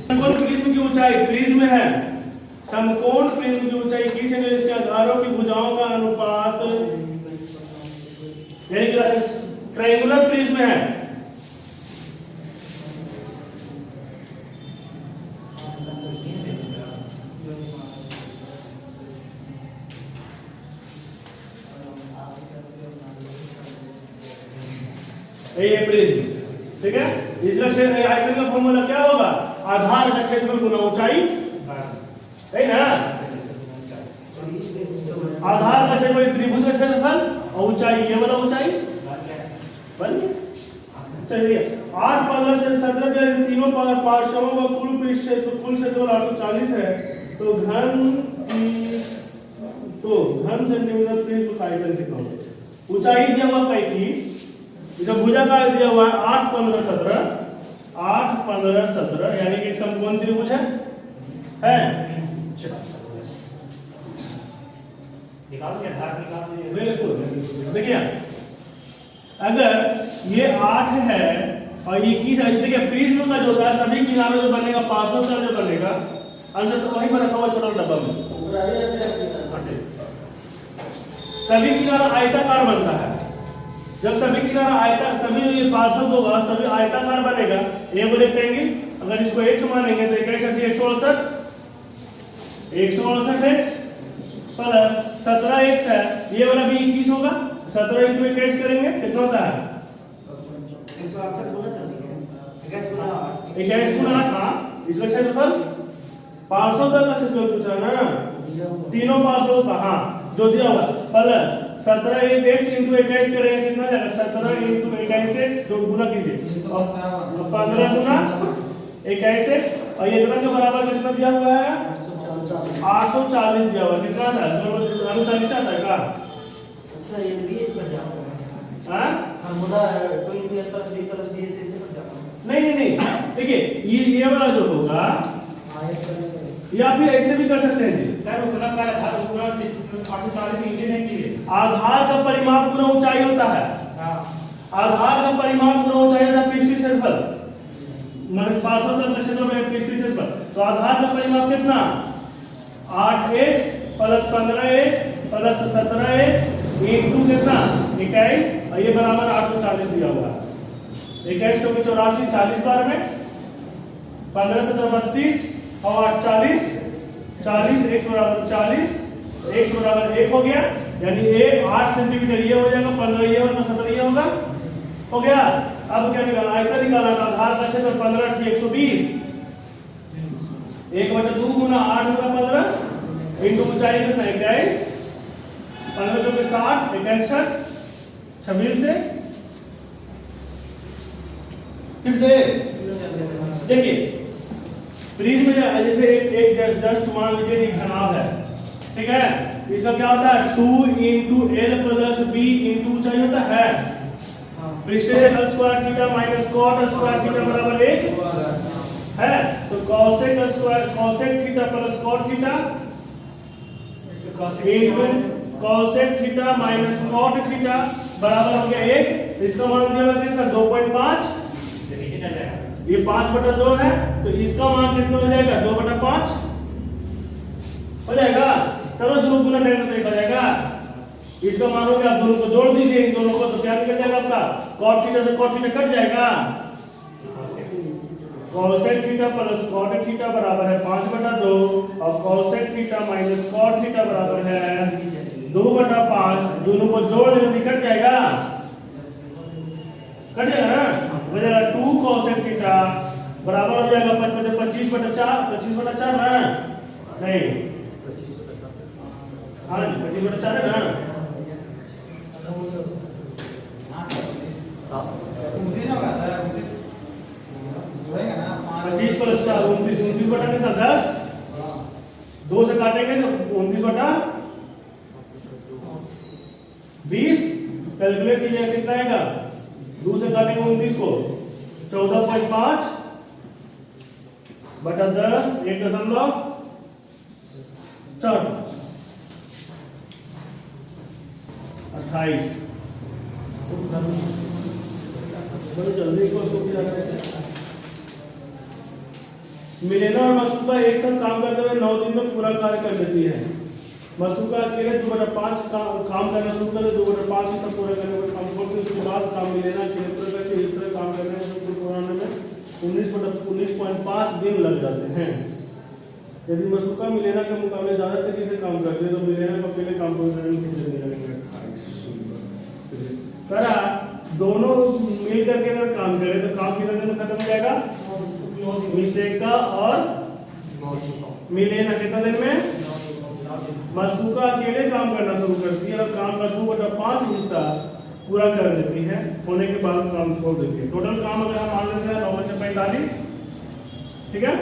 समकोण प्रिज्म की ऊंचाई प्रिज्म है, समकोण प्रिज्म की ऊंचाई की से इसके आधारों की भुजाओं का अनुपात यानी कि ट्रायंगुलर प्रिज्म है। ये प्रिज्म ठीक है, इसका क्षेत्र आयतन का फॉर्मूला क्या होगा? आधार का क्षेत्रफल गुना ऊंचाई है ना। आधार का क्षेत्रफल त्रिभुज का क्षेत्रफल और ऊंचाई ये वाला ऊंचाई बन गया। चलिए 8 15 से 17 तीनों पार्श्वों का कुल क्षेत्रफल 840 है। तो घन सेंटीमीटर प्रिज्म का आयतन कितना होगा? ऊंचाई दिया हुआ 35, इधर भुजा का दिया हुआ है 8 15 17 यानी कि एक समकोण त्रिभुज है बिल्कुल। देखिए अगर ये 8 है और ये की देखिए प्रिज्म का जो होता है सभी किनारों जो बनेगा पार्श्व तल जो बनेगा आंसर सब वहीं पर रखा हुआ छोटा डब्बा में सभी किनारा आयताकार बनता है। जब सभी किनारा आयता सभी ये पार्श्व होगा सभी आयताकार बनेगा। ये वो रेक्टेंगल अगर इसको x मानेंगे तो 168 प्लस 17x है, ये वाला भी 21 होगा। 17 इंटू 21 करेंगे कितना होता है 21 गुना 8। हाँ इसका क्षेत्रफल 500 तक का क्षेत्रफल पूछा ना, तीनों 500 का। हाँ जो दिया हुआ प्लस 17 x इंटू 21 करेंगे कितना जाएगा 17 इंटू 21 जो गुना कीजिए 15 गुना 21 और ये इतना के बराबर कितना दिया हुआ है 840 दिया हुआ। कितना था 40 आता है का? अच्छा ये भी बच जाता है। हां मुदा कोई भी प्लस b प्लस b ऐसे बच जाता है। नहीं देखिए ये वाला जो होगा या फिर ऐसे भी कर सकते हैं जी। सर उसका क्या था पूरा 840 नीचे नहीं किए। आधार का परिमाप गुना ऊंचाई होता है। हां आधार का परिमाप गुना ऊंचाई होता है पृष्ठीय क्षेत्रफल माने 500 तक क्षेत्र में पृष्ठीय क्षेत्रफल। तो आधार का परिमाप कितना 8x plus 15x plus 17x into कितना 21 और ये बराबर 840 दिया हुआ है। 21 चौके 84 40 बार में 15 17 32 और 40 x बराबर 40 x बराबर 1 हो गया यानी ये 8 सेंटीमीटर ये हो जाएगा 15 ये होगा 17 ये होगा हो गया। अब क्या निकालना आयतन निकालना है। आधार का क्षेत्र 15 × 120 1/2 गुना 8 गुना 15 इंटू ऊंचाई कितना 21 15 चौके 60 61 26 से फिर से देखिए प्रिज्म में जैसे एक जस्ट मान लीजिए एक घनाभ है ठीक है। इसका क्या होता है 2 into L plus B into ऊंचाई होता है पृष्ठीय क्षेत्र square theta minus cot square theta बराबर 1 है। तो cosec theta plus cot theta into cosec theta minus cot theta बराबर हो गया 1। इसका मान दिया हुआ कितना 2.5 ये 5/2 है तो इसका मान कितना हो जाएगा 2/5 हो जाएगा। तब दोनों गुना करेंगे तो 1 हो जाएगा। इसका मान हो गया आप दोनों को जोड़ दीजिए इन दोनों को तो क्या निकल जाएगा आपका cot थीटा से cot थीटा कट जाएगा। cosec theta plus cot theta बराबर है 5/2 और cosec theta minus cot theta बराबर है 2/5। दोनों को जोड़ देंगे कट जाएगा ना हो जाएगा 2 cosec थीटा बराबर हो जाएगा 25/4 ना नहीं हाँ 25/4 है ना 29 होगा सर 29 होएगा ना 25 प्लस 4 29 बटा कितना 10 2 से काटेंगे तो 29/20 कैलकुलेट कीजिए कितना आएगा 2 से काटेंगे 29 को 14.5 बटा 10 1.4 28 बड़े जल्दी को सोच जाते हैं। मिलेना और मसूका एक साथ काम करते हुए 9 दिन में पूरा कार्य कर देती है। मसूका अकेले 2/5 काम करना शुरू करे 2/5 ही सब पूरा करने में काम करते उसके बाद काम मिलेना अकेले पूरा करके इस तरह काम करने में सबको पूरा होने में 19.5 दिन लग जाते हैं। यदि मसूका मिलेना के मुकाबले ज्यादा तेजी से काम करते हैं तो मिलेना को अकेले काम करने में कितने दिन लगेंगे करा दोनों मिल करके अगर काम करें तो काम कितने दिन में खत्म हो जाएगा मिसेका और मिलेना कितना दिन में। मसूका अकेले काम करना शुरू करती है और काम का 2/5 हिस्सा पूरा कर देती है होने के बाद काम छोड़ देती है। टोटल काम अगर हम मान लेते हैं 9/45 ठीक है।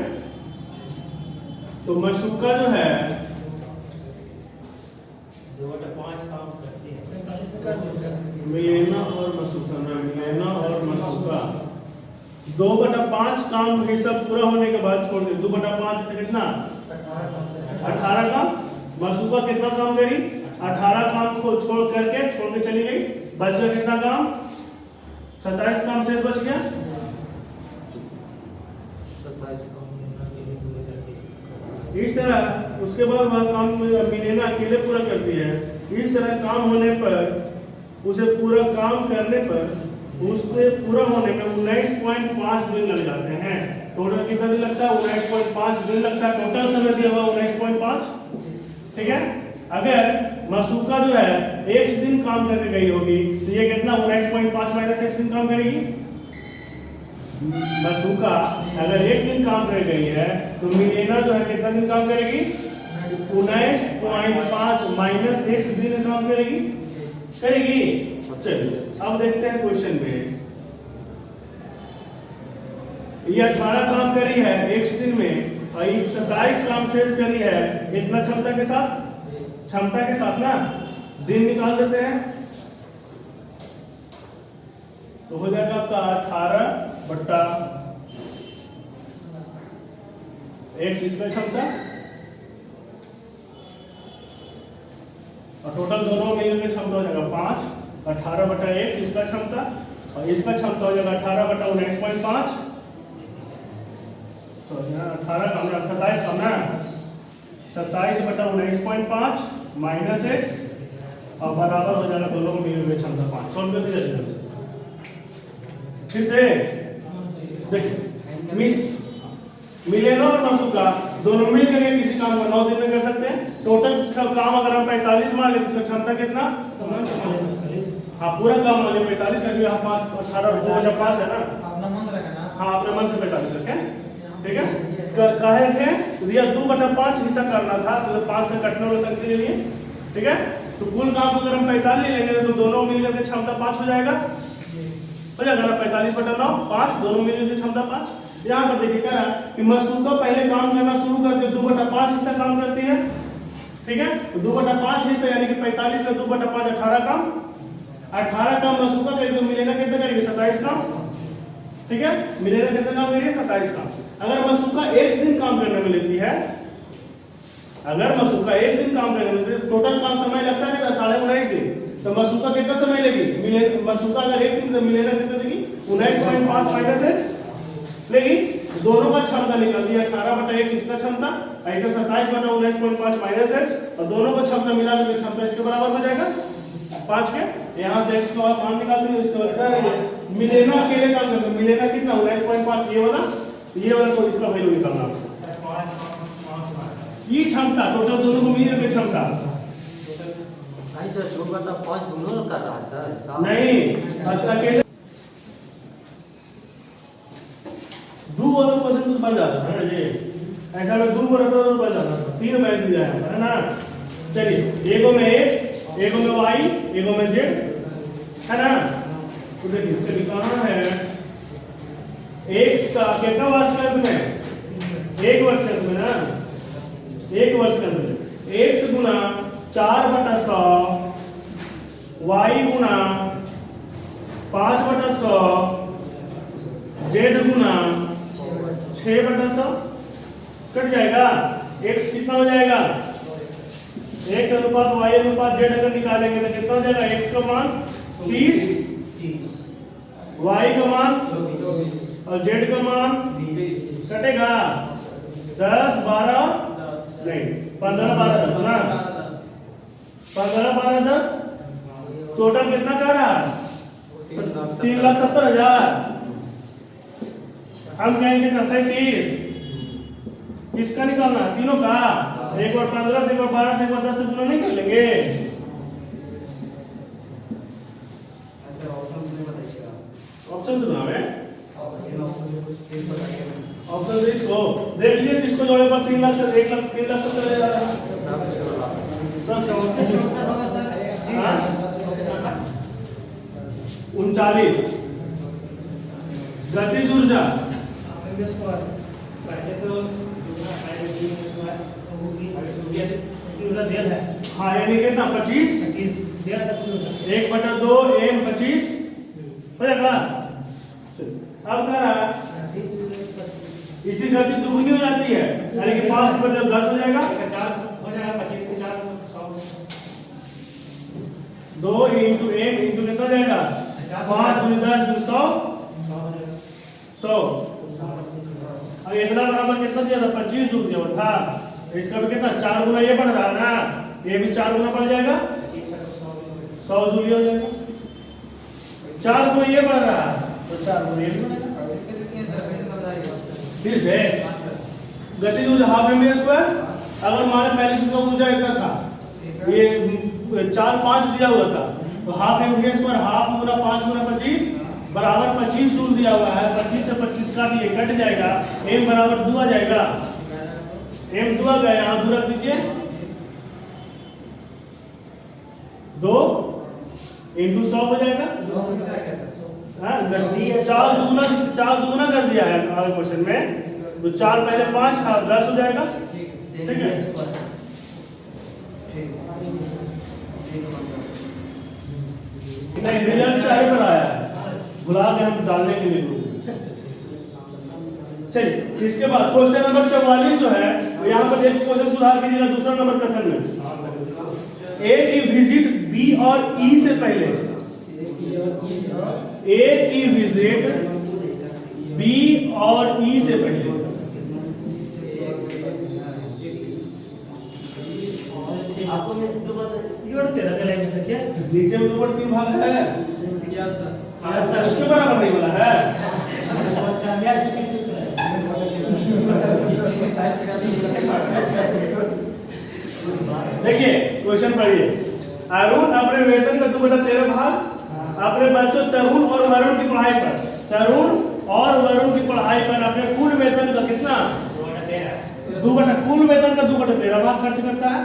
तो मसूका जो है 2/5 काम करती है मिलेना और मसूका 2/5 काम हिस्सा पूरा होने के बाद छोड़ दे 2/5 कितना 18 काम। मसूका कितना काम करी 18 काम को छोड़ के चली गई बच गया कितना काम 27 काम शेष बच गया। इस तरह उसके बाद वह काम मिलेना अकेले पूरा करती है इस तरह काम होने पर उसे पूरा काम करने पर उससे पूरा होने में 19.5 दिन लग जाते हैं। टोटल कितना दिन लगता है? 19.5 दिन लगता है। टोटल समय दिया हुआ 19.5, ठीक है। अगर माशुका जो है x दिन काम करके गई होगी तो ये कितना 19.5 माइनस x दिन काम करेगी। माशुका अगर 1 दिन काम कर गई है तो मिलेना जो है कितना दिन काम करेगी? 19.5 माइनस x दिन काम करेगी। चलिए अब देखते हैं क्वेश्चन में। ये 18 काम करी है x दिन में और ये 27 काम शेष करी है इतना क्षमता के साथ ना। दिन निकाल देते हैं तो हो जाएगा आपका 18 × x इसका क्षमता और टोटल दोनों मिलकर क्षमता हो जाएगा 5। 18/x इसका क्षमता और इसका क्षमता हो जाएगा 18/19.5। तो यहाँ 18 का 27 का ना 27/19.5 माइनस x और बराबर हो जाएगा दोनों को मिलकर क्षमता 5। सॉल्व करके जाइए फिर से। देखिए मिलेना और माशुका दोनों मिल करके किसी काम को 9 दिन में कर सकते हैं। टोटल काम अगर हम 45 मान लें तो इसका क्षमता कितना? हाँ पूरा काम मान लें 45 का, 18 है ना। अपना मन से रखना। हाँ अपने मन से 45 रखें, ठीक है। कहे थे दिया 2/5 हिस्सा करना था तो 5 से कटने वाला संख्या ले लिए, ठीक है। तो कुल काम अगर हम 45 लेंगे तो दोनों मिलकर के क्षमता 5 हो जाएगा। हो जाएगा ना 45/9 5 दोनों मिलकर के क्षमता 5। यहाँ पर देखिए क्या रहा कि माशुका पहले काम करना शुरू करते 2/5 हिस्सा काम करती है, ठीक है। तो 2/5 हिस्सा यानी कि 45 में 2/5 18 काम। 18 काम माशुका करेगी तो मिलेना कितना करेगी? 27 काम, ठीक है। मिलेना कितना काम करेगी? 27 काम। अगर माशुका 1 दिन काम करने में लेती है, अगर माशुका 1 दिन काम करने में लेती है टोटल काम समय लगता है कितना? 19.5 दिन। तो माशुका कितना समय लेगी? माशुका अगर 1 दिन तो मिलेना कितना देगी? 19.5 माइनस x लेगी। दोनों का क्षमता निकाल दिया 18/x इसका क्षमता ऐसे 27/19.5 माइनस x और दोनों का क्षमता मिला तो क्षमता इसके बराबर हो जाएगा 5 के। यहाँ से x का मान निकाल देंगे, इसका मतलब मिलेना अकेले काम करना। मिलेना कितना? 19.5 ये वाला तो इसका वैल्यू निकालना ये क्षमता टोटल दोनों को मिलकर के क्षमता सर 2/5 दोनों कर रहा है सर नहीं अकेले 2 वाला क्वेश्चन तो बन जाता है ना। ये ऐसा में 2 वाला तो बन जाता है। 3 वैल्यू दिया है ना। चलिए एगो में x एगो में y एगो में z है ना। तो देखिए चलिए कहाँ है x का कितना वर्ष में? 1 वर्ष में ना। 1 वर्ष में x गुना 4/100 y गुना 5/100 z गुना 6/100 कट जाएगा। x कितना हो जाएगा? x अनुपात y अनुपात z अगर निकालेंगे तो कितना हो जाएगा? x का मान 30 y का मान और z का मान कटेगा 10 12 नहीं 15 12 10 ना। 15 12 10 टोटल कितना कर रहा है? 3,70,000। हम कहेंगे कितना? 37। किसका निकालना? तीनों का। एक बार 15 से एक बार 12 से एक बार 10 से गुना नहीं कर लेंगे। ऑप्शन सुना है ऑप्शन इसको देख लीजिए किसको जोड़े पर 3 लाख से 1 लाख 3 लाख से चले जा रहा है सब 39 गतिज ऊर्जा हाँ यानी कितना 25 1/2 m 25 हो जाएगा। अब कह रहा इसी गति दुगुनी हो जाती है यानी कि 5/10 हो जाएगा 2 × m × कितना हो जाएगा 5 × 10 100 अब इतना बराबर कितना दिया था 25 रुपये था। इसका भी कितना 4 गुना ये बढ़ रहा है ना। ये भी 4 गुना बढ़ जाएगा 100 जूल ये हो जाएगा। 4 को ये बढ़ रहा है तो 4 को ये भी बनेगा। कैसे किए सर, कैसे समझाइए? फिर से गतिज ऊर्जा हाफ एम स्क्वायर, अगर माने पहले इसका ऊर्जा इतना था, ये 4 5 दिया हुआ था, तो हाफ एम स्क्वायर हाफ गुना 5 गुना 25 बराबर 25 जूल दिया हुआ है। 25 से 25 का भी कट जाएगा, m बराबर 2 आ जाएगा। m 2 आ गया, यहाँ 2 रख दीजिए, 2 इंटू 100 हो जाएगा। हाँ, 4 दुगुना कर दिया है आगे क्वेश्चन में, तो 4 पहले 5 था, 10 हो जाएगा। ठीक है, नहीं रिजल्ट चाहे पर आया है, बुला के हम डालने के लिए लोग। चलिए इसके बाद क्वेश्चन नंबर 44 जो है, तो यहाँ पर एक क्वेश्चन सुधार कीजिएगा दूसरा नंबर कथन में। ए की विजिट बी और ई से पहले, ए की विजिट बी और ई से पहले आपको मैं दो बार जोड़ तेरा गले में सके नीचे में 2 3 भाग है, यस सर। हां सर उसके बराबर नहीं वाला है। देखिए क्वेश्चन पढ़िए। अरुण अपने वेतन का 2/13 भाग अपने बच्चों तरुण और वरुण की पढ़ाई पर, तरुण और वरुण की पढ़ाई पर अपने कुल वेतन का कितना 2/13 कुल वेतन का 2/13 भाग खर्च करता है।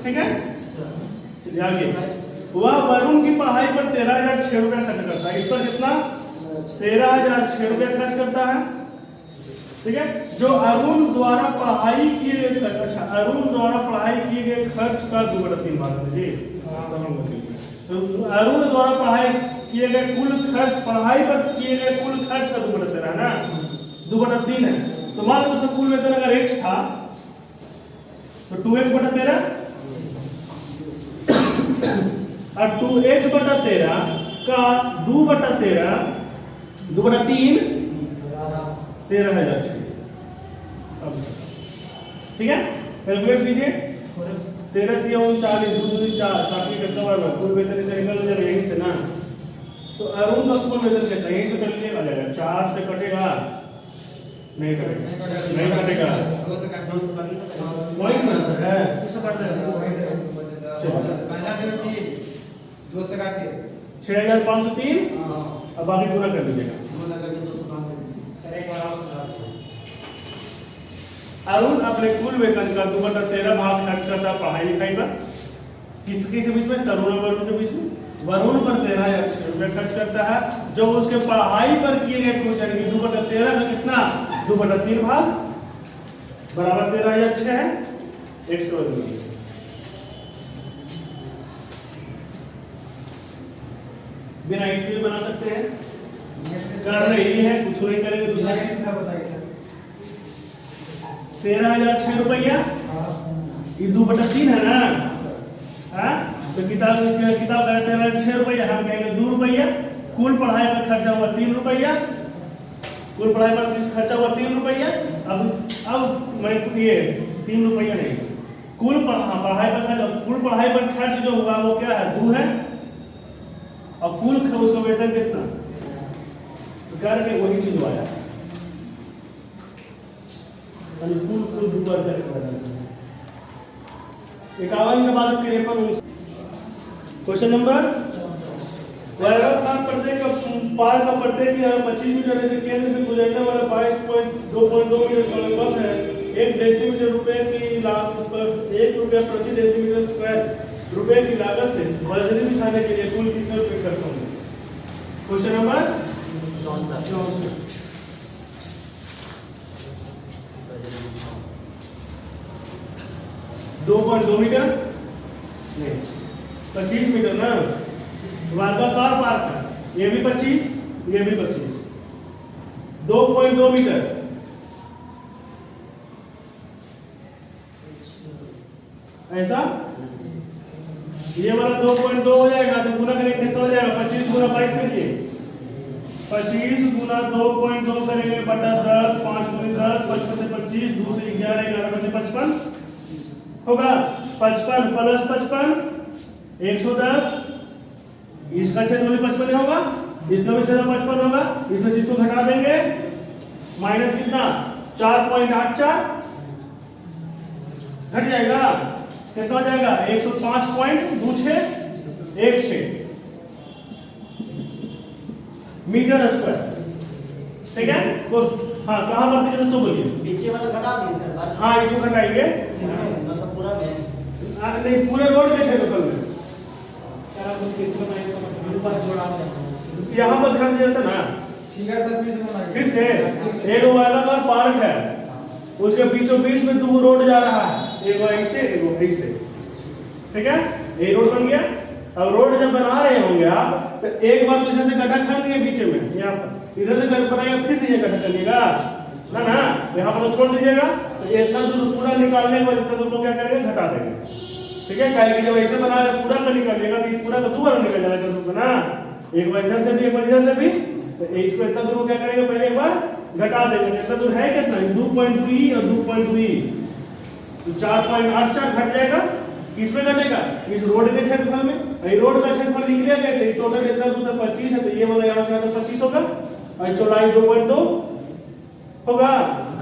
ठीक है, चलिए आगे। वह वरुण की पढ़ाई पर 13,006 रुपया खर्च करता है। इस पर कितना 13,006 रुपया खर्च करता है। ठीक है, जो अरुण द्वारा पढ़ाई किए गए, अच्छा अरुण द्वारा पढ़ाई किए गए खर्च का 2/3 भाग है जी। तो अरुण द्वारा पढ़ाई किए गए कुल खर्च, पढ़ाई पर किए गए कुल खर्च का 2/13 है ना, 2/3 है। तो मान लो उसका कुल वेतन अगर x था तो 2x/13 और 2x/13 का 2/13 2/3 13,006। अब ठीक है, कैलकुलेट कीजिए। 13 3 39 2 2 4 बाकी कितना बराबर कुल वेतन से निकल जाएगा यहीं से ना। तो अरुण का कुल वेतन कितना यहीं से कर लीजिए, आ जाएगा 4 से कटेगा, नहीं कटेगा, नहीं कटेगा, 2 से काट 2 से काट वही ना सर है, उससे काट दे पहला जो थी 2 से काट के 6,503। हां अब बाकी पूरा कर दीजिएगा। 2 लगा के 2 से काट अरुण अपने कुल वेतन का 2/13 भाग खर्च करता पढ़ाई लिखाई पर। किसके बीच में, तरुण और वरुण के बीच में। वरुण पर 13,006 रुपया खर्च करता है, जो उसके पढ़ाई पर किए गए कुछ यानी 2/13 का कितना 2/3 भाग बराबर 13,006 है। x को बदल दीजिए, बिना x के भी बना सकते हैं, करना यही है, कुछ नहीं करेंगे दूसरा। कैसे बताइए सर। 13,006 रुपया, ये 2/3 है ना। हाँ, तो किताब का 13,006 रुपया, हम कहेंगे 2 रुपया। कुल पढ़ाई पर खर्चा हुआ 3 रुपया, कुल पढ़ाई पर खर्चा हुआ 3 रुपया। अब मैं ये 3 रुपया नहीं, कुल पढ़ाई पर खर्च, कुल पढ़ाई पर खर्च जो हुआ वो क्या है 2 है, और कुल उसका वेतन कितना, तो करके वही चीज आया, कुल 2 करके 51 के बाद 53। क्वेश्चन नंबर प्रत्येक पार का प्रत्येक 25 मीटर से केंद्र से गुजरने वाला 22.2 मीटर चौड़ाई है। 1 डेसीमीटर रुपए की 1 रुपया प्रति डेसीमीटर स्क्वायर रुपए की लागत से बजरी बिछाने के लिए कुल कितने रुपए खर्च होंगे। Question number 64। 2.2 मीटर नहीं 25 मीटर ना, वर्गाकार पार्क है, ये भी 25 ये भी 25, 2.2 मीटर ऐसा, ये वाला 2.2 हो जाएगा तो गुना करेंगे कितना हो जाएगा 25 गुना 22 करिए, 25 गुना 2.2 करेंगे बटा 10, 5 गुना 10, 55 से 25, 2 से 11, 11 बचे 55 होगा, 55 प्लस 55 110 इसका क्षेत्रफल 55 होगा, इसका भी क्षेत्रफल 55 होगा, इसमें से इसको घटा देंगे, माइनस कितना 4.84 घट जाएगा, कितना हो जाएगा 105.2616 मीटर स्क्वायर। ठीक है, तो हाँ कहाँ पर थे दोस्तों बोलिए। नीचे वाला घटा दिए सर बात। हाँ इसको घटाएंगे, मतलब पूरा में नहीं पूरे रोड के क्षेत्रफल में सर आप उसके इसमें ऊपर जोड़ा है यहाँ पर ध्यान दिया था ना। ठीक है सर, फिर से बनाइए। फिर से एक वाला का पार्क है, उसके बीचों बीच में 2 रोड जा रहा है, एक ऐसे एक ऐसे। ठीक है, ये रोड बन गया। अब रोड जब बना रहे होंगे आप तो एक बार तो इधर से गड्ढा खा लिए बीच में, यहाँ पर इधर से गड्ढा बनाएगा, फिर से ये गड्ढा करिएगा ना ना, यहाँ पर छोड़ दीजिएगा। तो ये इतना दूर पूरा निकालने के बाद इतना दूर को क्या करेंगे, घटा देंगे। ठीक है, काहे कि जब ऐसे बनाया पूरा का निकालिएगा तो ये पूरा का 2 बार निकल जाएगा ना, एक बार इधर से भी एक बार इधर से भी। तो इसको इतना दूर को क्या करेंगे, पहले एक बार घटा देंगे। इतना दूर है कितना, 2.2 और 2.2 तो 4.84 घट जाएगा। किसमें घटेगा, इस रोड के क्षेत्रफल में। ये रोड का क्षेत्रफल निकलेगा कैसे, टोटल इतना दूर तक 25 है, तो ये वाला यहाँ से आता 25 होगा, और चौड़ाई 2.2 होगा,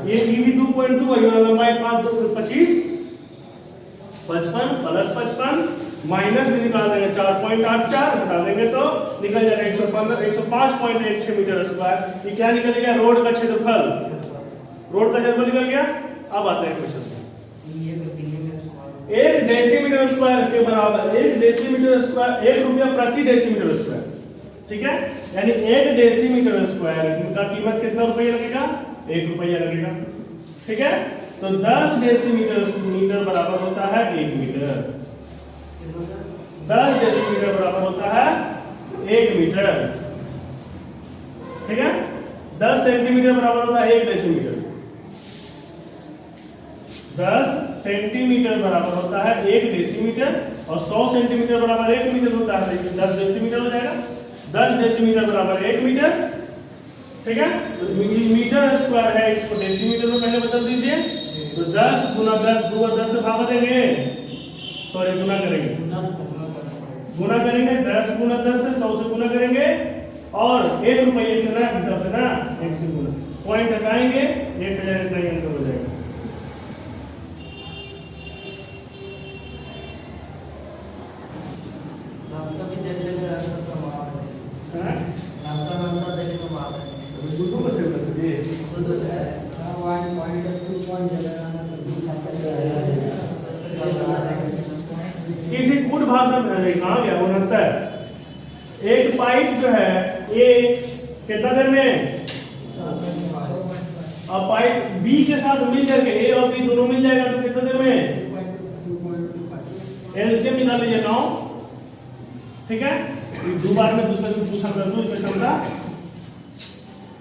ये भी 2.2 है, ये लंबाई 25 55 प्लस 55 माइनस निकाल देंगे 4.84 घटा देंगे तो निकल जाएगा 105.16 मीटर स्क्वायर। ये क्या निकलेगा, रोड का क्षेत्रफल। रोड का क्षेत्रफल निकल गया। अब आते हैं क्वेश्चन, 1 डेसीमीटर स्क्वायर के बराबर 1 डेसीमीटर स्क्वायर 1 रुपया प्रति डेसीमीटर स्क्वायर। ठीक है, यानी 1 डेसीमीटर स्क्वायर का कीमत कितना रुपया लगेगा, 1 रुपया लगेगा। ठीक है, तो 10 डेसीमीटर बराबर होता है 1 मीटर। 10 डेसीमीटर बराबर होता है 1 मीटर। ठीक है, 10 सेंटीमीटर बराबर होता है 1 डेसीमीटर। 10 सेंटीमीटर बराबर होता है 1 डेसीमीटर, और 100 सेंटीमीटर बराबर 1 मीटर होता है, लेकिन 10 डेसीमीटर हो जाएगा। 10 डेसीमीटर बराबर 1 मीटर। ठीक है, तो मीटर स्क्वायर है, इसको डेसीमीटर में पहले बदल दीजिए। तो 10 गुना 10 2 और 10 से भाग देंगे, सॉरी गुना करेंगे, गुना करेंगे 10 गुना 10 से 100 से गुना करेंगे, और 1 रुपये से ना हिसाब से ना 1 से गुना, पॉइंट हटाएंगे 1000 इतना ही आंसर हो जाएगा। किसी गुड भाषा में कहा गया 69। एक पाइप जो है ये कितना देर में, अब पाइप बी के साथ मिल करके ए और बी दोनों मिल जाएगा तो कितना देर में, एलसीएम निकाल लीजिए 9। ठीक है, 2 बार में दूसरे से पूछा कर दूं, इसका क्षमता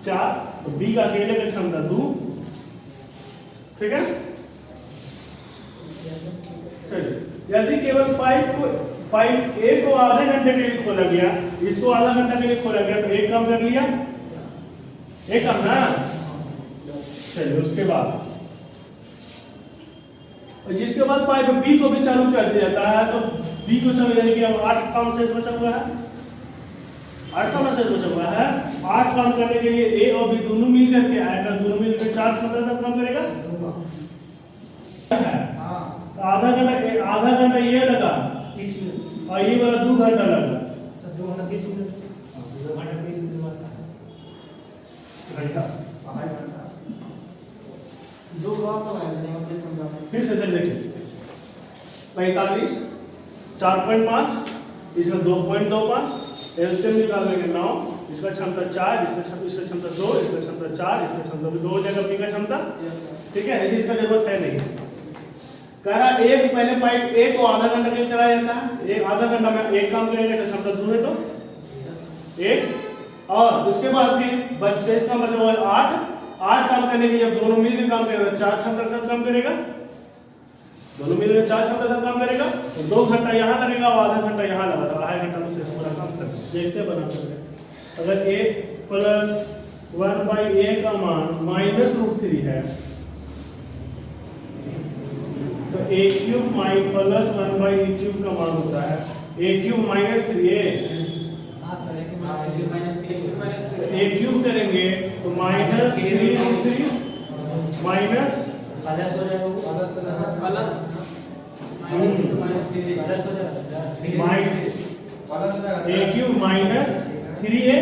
4, तो बी का अकेले का क्षमता 2। ठीक है, चलिए, यदि केवल पाइप ए को आधे घंटे के लिए खोला गया, इसको आधा घंटा के लिए खोला गया, तो एक काम कर लिया, एक काम ना। चलिए, उसके बाद जिसके बाद पाइप बी को भी चालू कर दिया जाता है, तो बी को चालू यानी कि अब 8 काम शेष बचा हुआ है, 8 काम शेष बचा हुआ है। 8 काम करने के लिए ए और बी दोनों मिल करके आएगा, दोनों मिल करके 4 सब काम करेगा। आधा घंटा ये लगा 30 मिनट, और ये वाला 2 घंटा लगा, तो 2 घंटा 30 मिनट, 2 घंटा 30 मिनट घंटा। फिर से देखिए 45 4.5, इसका 2.25, एलसीएम निकाल लेंगे 9, इसका क्षमता 4, इसका क्षमता 2, इसका क्षमता 4, इसका क्षमता भी 2 हो जाएगा, बी का क्षमता। ठीक है, इसका जरूरत है नहीं। कह रहा एक पहले पाइप ए को आधा घंटा के लिए चलाया जाता है, एक आधा घंटा में एक काम करेंगे तो क्षमता 2 है, तो 1, और उसके बाद फिर शेष काम बचा हुआ 8 काम करने के लिए जब दोनों मिलकर काम करेगा 4 क्षमता के साथ काम करेगा, दोनों मिलकर 4 क्षमता के साथ काम करेगा, तो 2 घंटा यहाँ लगेगा और आधा घंटा यहाँ लगा, तो आधा घंटा में शेष पूरा काम करेगा। देखते बना करके अगर a प्लस 1/a का मान -√3 है, तो a cube plus 1/e cube का मान होता है a cube -3a A cube करेंगे तो माइनस 3 माइनस प्लस हो जाएगा वो plus a cube minus 3a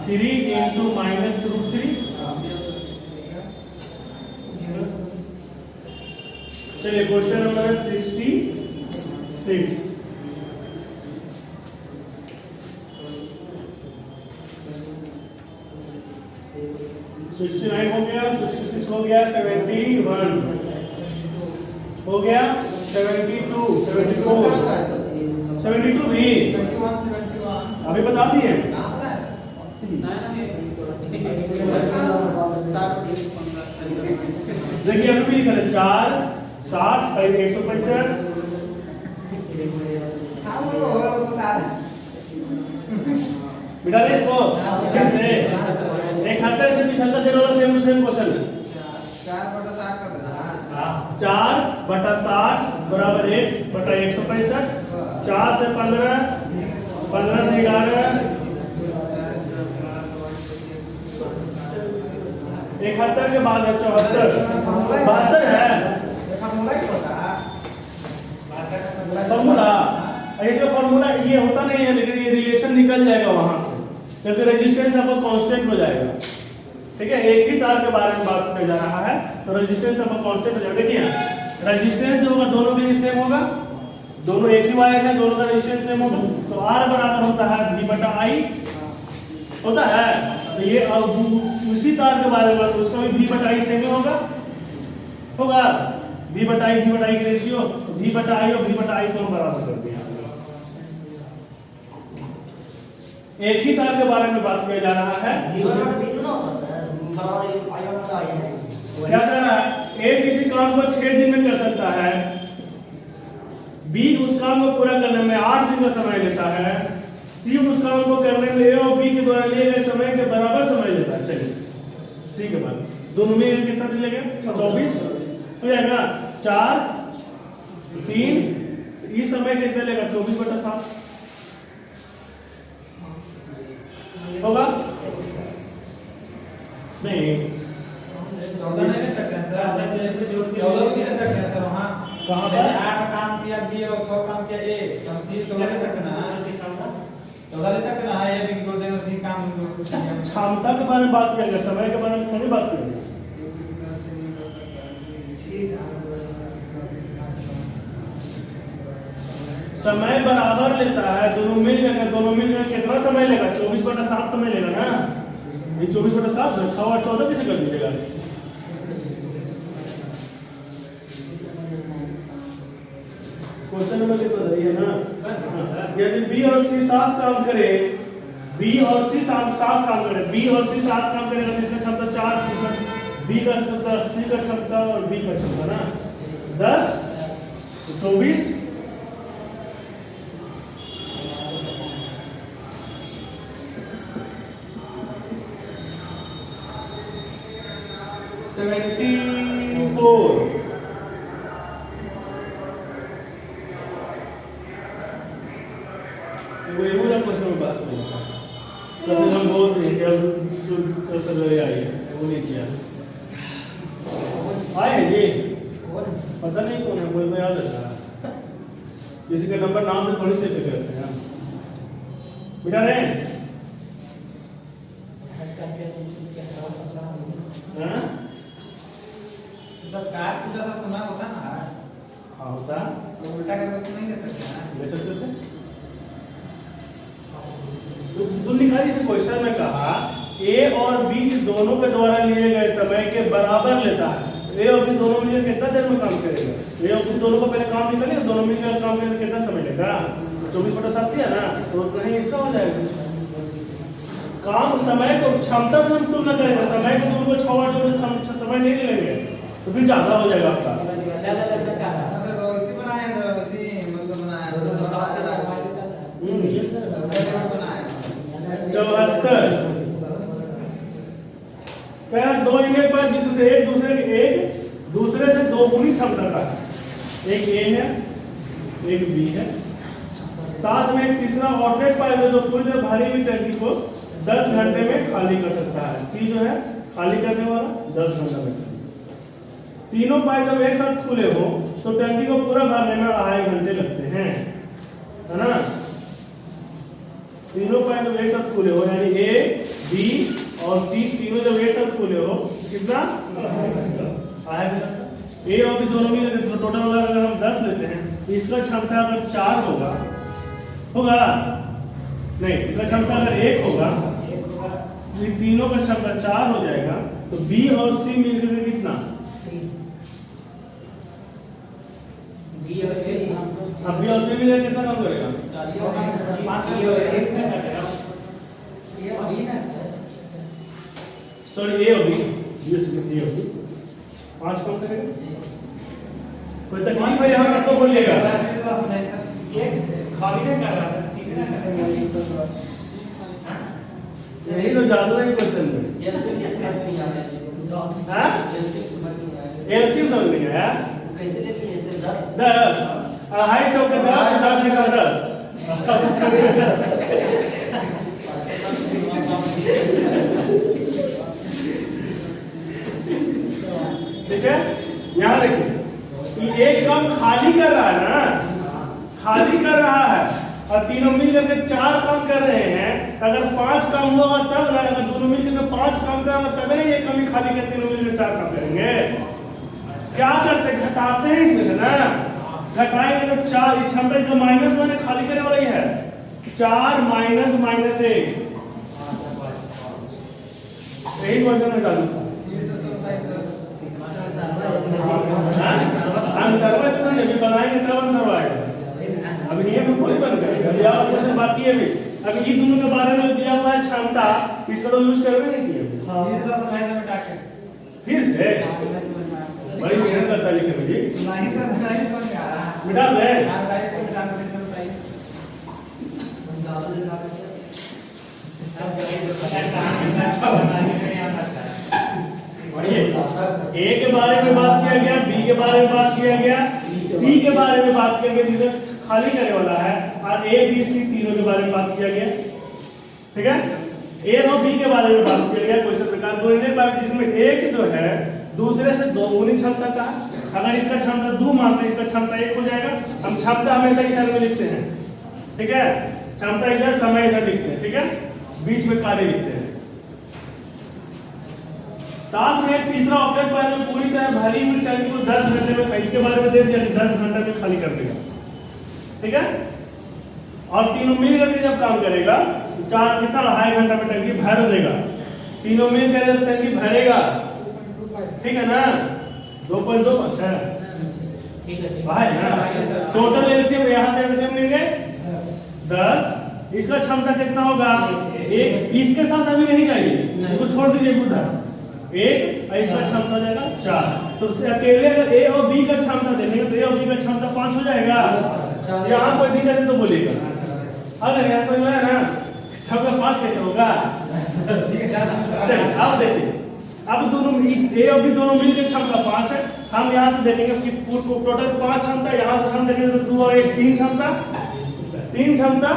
3 into minus root 3। चलिए क्वेश्चन नंबर 66। 69 हो गया, 66 हो गया, 71 हो गया, 72 74 72 भी 21 अभी बता दिए। कहां पता है देखिए अभी भी लिखा है 4 60 165। हां वो बता रहे बेटा रे इसको कैसे एक खाता है पिछला सेट वाला सेम टू सेम क्वेश्चन है। 4/60 कर देना। 4/60 बराबर x बटा 165। 4 से 15 15 से 11 71 के बाद है 74 72 है फॉर्मूला। इसका फॉर्मूला ये होता नहीं है लेकिन ये रिलेशन निकल जाएगा वहां से क्योंकि रेजिस्टेंस आपका कांस्टेंट हो जाएगा। ठीक है एक ही तार के बारे में बात किया जा रहा है तो रेजिस्टेंस आपका कांस्टेंट हो जाएगा। देखिए रेजिस्टेंस जो होगा दोनों के लिए सेम होगा, दोनों एक ही वायर है, दोनों का रेजिस्टेंस सेम होगा तो R बराबर होता है V बटा I होता है। तो ये उसी तार के बारे में बात उसका भी V बटा I सेम होगा V बटा I की रेशियो V बटा I और V बटा I दोनों बराबर कर दिया। एक ही तार के बारे में बात किया जा रहा है। क्या कर रहा है A किसी काम को 6 दिन में कर सकता है, B उस काम को पूरा करने में 8 दिन का समय लेता है, C उस काम को करने में A और B के द्वारा लिए गए समय के बराबर समय लेता है। चलिए C के बाद दोनों में कितना दिन लगेगा 24 तो जाएगा 4 3 इस समय कितना लेगा 24/7 होगा नहीं 14 नहीं ले सकते हैं सर, जैसे 14 भी ले सकते हैं सर। वहां कहां पर 8 काम किया B और 6 काम किया A, हम C 14 ले सकते हैं ना, 14 ले सकते हैं ना। A भी कर देगा, C काम क्षमता के बारे में बात करेंगे, समय के बारे में थोड़ी बात करेंगे। समय बराबर लेता है, दोनों मिल जाएगा, दोनों मिल जाएगा कितना समय लेगा 24/7 समय लेगा ना। ये 24/7 6 और 14 कैसे कर दीजिएगा। क्वेश्चन नंबर कितना है ना। यदि B और C 7 काम करे, B और C 7 काम करे, B और C 7 काम करेगा तो इसका क्षमता 4 B का क्षमता C का क्षमता और B का क्षमता ना 10 तो 24 74 वो वाला क्वेश्चन में पास नहीं था कभी हम बोल रहे हैं कि अब कसर ले आई है वो नहीं किया आए जी पता नहीं कौन है कोई याद है किसी का नंबर नाम से थोड़ी से करते हैं बेटा रे सर कार पूरा सा समय होता ना। हाँ होता तो उल्टा करके उसमें नहीं ले सकते हैं। ले सकते थे तो लिखा इस क्वेश्चन में कहा A और B दोनों के द्वारा लिए गए समय के बराबर लेता है। A और B दोनों मिलकर कितना देर में काम करेगा। A और B दोनों को पहले काम निकालेगा, दोनों मिलकर काम करेंगे कितना समय लेगा 24/7 दिया ना तो उतना ही इसका हो जाएगा। काम समय को क्षमता से हम तुलना करेंगे, समय को दोनों को 6 और समय नहीं लेंगे तो फिर ज्यादा हो जाएगा आपका। सर तो इसी बनाया सर, इसी मतलब बनाया 74 क्या 2 यूनिट पर जिससे एक दूसरे से 2 गुनी क्षमता का है। एक A है एक B है साथ में एक तीसरा आउटलेट पाइप है जो पूरी तरह भरी हुई टंकी को 10 घंटे में खाली कर सकता है। सी जो है खाली करने वाला 10 घंटा में। तीनों पाइप जब एक साथ खुले हो तो टंकी को पूरा भरने में 2.5 घंटे लगते हैं, है ना। तीनों पाइप जब एक साथ खुले हो यानी ए बी और सी तीनों जब एक साथ खुले हो कितना 2.5 घंटा। ए और बी दोनों मिले तो टोटल अगर हम 10 लेते हैं तो इसका क्षमता अगर 4 होगा नहीं, इसका क्षमता अगर 1 होगा तो तीनों का क्षमता 4 हो जाएगा। तो बी और सी मिलकर कितना अब बी और सी मिलकर कितना काम करेगा सॉरी ए और बी 5 काम करेगा। कोई तकलीफ है यहाँ तो बोलिएगा। खाली नहीं कर रहा था यही तो जादू है क्वेश्चन में। एलसीएम समझ नहीं आया। 10 2.5 चौके 10 10 ठीक है। यहाँ देखिए कि एक काम खाली कर रहा है ना, खाली कर रहा है और तीनों मिलकर के 4 काम कर रहे हैं। अगर 5 काम होगा तब ना, अगर दोनों मिलकर 5 काम करेंगे तब नहीं ये कमी खाली कर तीनों मिलकर 4 काम करेंगे। क्या करते हैं घटाते हैं इसमें से ना, घटाएंगे तो 4 क्षमता इसका -1 है खाली करने वाला ही है 4 -1 यही क्वेश्चन निकालू आंसर में तो नहीं बनाएंगे तब आंसर आएगा। अभी ये भी थोड़ी बन गए, अभी और क्वेश्चन बाकी है भी। अभी ये दोनों के बारे में दिया हुआ है क्षमता, इसका तो यूज करवे नहीं किए। हां ये सब समझने में टाके फिर से बड़ी मेहनत करता है लिखने में जी। नहीं सर नहीं समझ आ रहा मिटा दे। हां गाइस एग्जामिनेशन बताइए हम ज्यादा दिन आ गए ए के बारे में बात किया गया, बी के बारे में बात किया गया, सी के बारे में बात किया गया जिसे खाली करने वाला है, और ए बी सी तीनों के बारे में बात किया गया। ठीक है। ए और बी के बारे में बात किया गया क्वेश्चन प्रकार दो इन्हें बात जिसमें एक जो है दूसरे से 2 गुनी क्षमता का। अगर इसका क्षमता 2 मानते इसका क्षमता 1 हो जाएगा। हम क्षमता हमेशा इधर में लिखते हैं। ठीक है। क्षमता इधर समय इधर लिखते हैं। ठीक है। बीच में कार्य लिखते हैं। साथ में एक तीसरा ऑब्जेक्ट पाइप में पूरी तरह भरी हुई टंकी को 10 घंटे में इसके बारे में दे दिया 10 घंटे में खाली कर देगा। ठीक है। और तीनों मिल करके जब काम करेगा 4 कितना 2.5 घंटा में टंकी भर देगा। तीनों मिल करके तो टंकी भरेगा। ठीक है ना। 2.2 है ठीक है भाई ना। टोटल एलसीएम यहाँ से एलसीएम लेंगे 10। इसका क्षमता कितना होगा 1। इसके साथ अभी नहीं जाइए, इसको छोड़ दीजिए उधर 1 और इसका क्षमता हो जाएगा 4। तो अकेले अगर ए और बी का क्षमता देखेंगे तो ए और बी का क्षमता 5 हो जाएगा। यहाँ कोई दिक्कत है तो बोलिएगा। अगर यहाँ समझ में आया ना क्षमता 5 कैसे होगा। चलिए अब देखिए, अब दोनों ए और बी दोनों मिलकर क्षमता 5 है। हम यहाँ से देखेंगे कि टोटल 5 क्षमता, यहाँ से हम देखेंगे तो 2 और 1 3 क्षमता 3 क्षमता।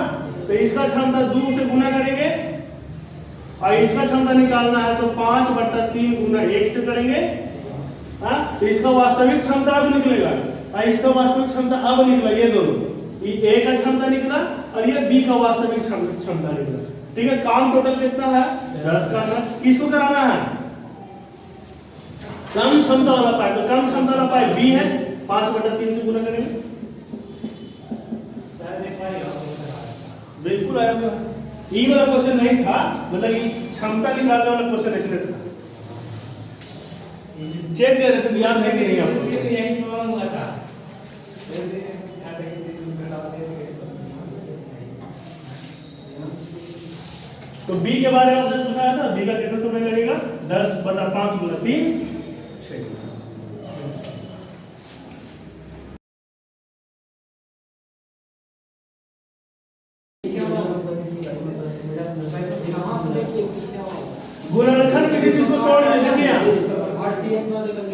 तो इसका क्षमता 2 से गुना करेंगे और इसका क्षमता निकालना है तो 5/3 गुना 1 से करेंगे। हाँ तो इसका वास्तविक क्षमता अब निकलेगा और इसका वास्तविक क्षमता अब निकला। ये दोनों ये ए का क्षमता निकला और ये बी का वास्तविक क्षमता निकला। ठीक है। काम टोटल कितना है 10 का ना। किसको कराना है कम क्षमता वाला पाइप। तो कम क्षमता वाला पाइप बी है 5/3 से गुना करेंगे। बिल्कुल आया होगा। ये वाला क्वेश्चन नहीं था, मतलब ये क्षमता निकालने वाला क्वेश्चन ऐसे था। चेक कर रहे थे याद है कि नहीं आपको। यही प्रॉब्लम हुआ था। तो बी के बारे में आपसे पूछा था, बी का कितना समय लगेगा 10/5 गुना 3 6। गुणनखंड की किसी को तोड़ देंगे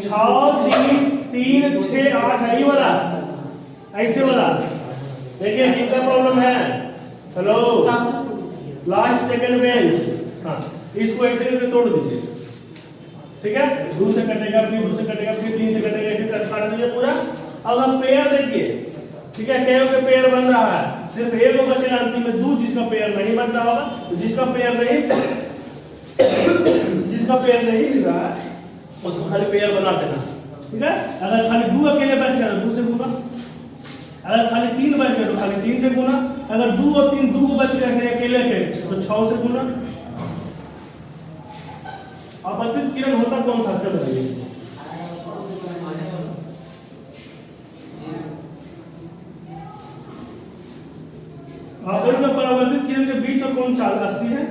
6 3 3 6 8 है ये वाला ऐसे वाला देखिए कितना प्रॉब्लम है। हेलो, लास्ट सेकंड बेंच, हाँ इसको ऐसे करके तोड़ दीजिए, ठीक है। 2 से कटेगा, फिर 2 से कटेगा, फिर 3 से कटेगा, फिर काट दीजिए पूरा। अब आप पेयर देखिए, ठीक है, कई के पेयर बन रहा है, सिर्फ एक को बचेगा अंतिम में 2 जिसका पेयर नहीं बन रहा होगा। तो जिसका पेयर नहीं मिल रहा है उसको खाली पेयर बना देना, ठीक है। अगर खाली 2 अकेले बच गए तो 2 से गुना, अगर खाली 3 बच गए तो खाली 3 से गुना, अगर 2 और 3 2 को बच गए अकेले के तो 6 से गुना। अपवर्तित किरण होता कौन सा से बताइए। परावर्तित किरण के बीच में कौन 80 है,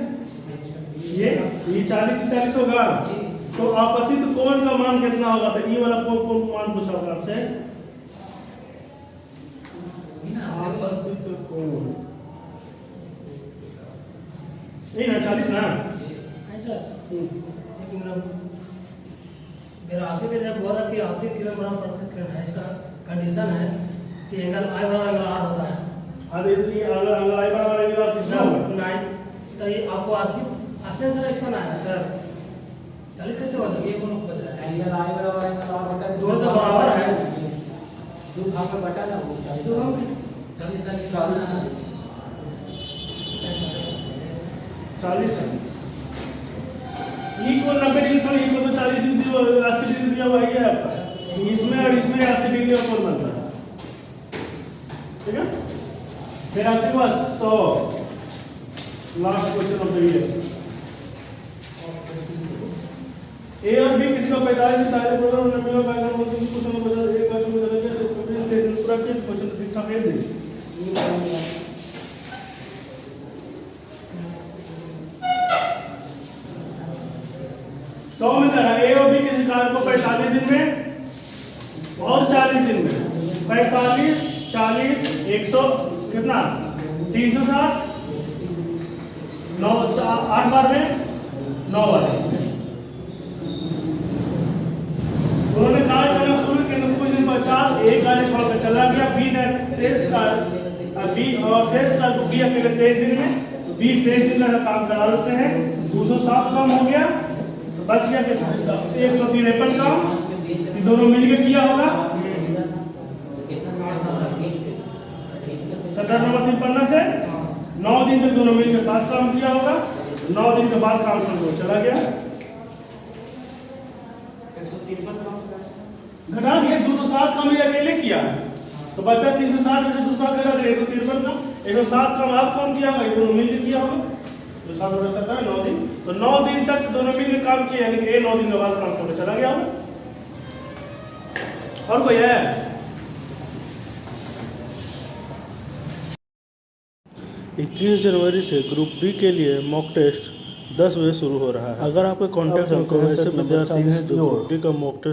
ये 40 से 40 होगा। तो आपतित कोण का मान कितना होगा, तो ये वाला कौन मान पूछा होगा आपसे। आपतित कोण नहीं ना 40 ना। अच्छा एक मिनट, मेरा आपसे के जब बोला कि आपतित किरण बराबर परावर्तित किरण है, इसका कंडीशन है कि एंगल I बराबर एंगल R होता है। अब इसलिए अगर I बराबर एंगल R कितना होगा 9, तो ये आपको 80 सर इसका ना है सर, 40 कैसे होगा। ये कौन बच रहा है, एंगल I बराबर एंगल R बटा दोनों तो बराबर है, 2 भाग में बटा ना, तो हम 40 है। 40 है। ई को 90 डिग्री पर, ई को तो 40 डिग्री 80 डिग्री दिया हुआ है आपका, इसमें और इसमें 80 डिग्री का कोण बनता है, ठीक है। फिर आपके पास 100 last question of the year. A और बी किसी का 45 सारे प्रोग्राम में मिला बाय का मुझे क्वेश्चन को बता एक क्वेश्चन में चलेंगे तो पूरा के क्वेश्चन शिक्षा भेज दीजिए। सौ में करा ए और बी किसी कार्य को 45 दिन में और 40 दिन में, 45 40 100 कितना 360, 9 8 बार में 9 बार। उन्होंने कार्य करना शुरू किया, कुछ दिन पश्चात एक कार्य छोड़कर चला गया, बी ने शेष कार्य बी और शेष कार्य को बी अकेले 23 दिन में, तो बी 23 दिन का काम करा लेते हैं, 207 काम हो गया, तो बच गया कितना 153 काम, ये दोनों मिलकर किया होगा 17 नंबर 3 पन्ना से 9 दिन तक दोनों मिलकर 7 काम किया होगा, 9 दिन के बाद काम शुरू हो चला गया, घटा दिया 207 काम ये अकेले किया है, तो बचा 360 में से 207 घटा दिया 153 का, 107 काम आप कौन किया होगा, ये दोनों मिलकर किया होगा, तो 7 और 17 9 दिन, तो 9 दिन तक दोनों मिलकर काम किया, यानी कि 9 दिन के बाद काम करके चला गया होगा। और कोई है 21 जनवरी से ग्रुप बी के लिए मॉक टेस्ट 10 बजे शुरू हो रहा है। अगर आपके कॉन्टैक्ट में कोई ऐसे विद्यार्थी हैं जो ग्रुप बी का मॉक टेस्ट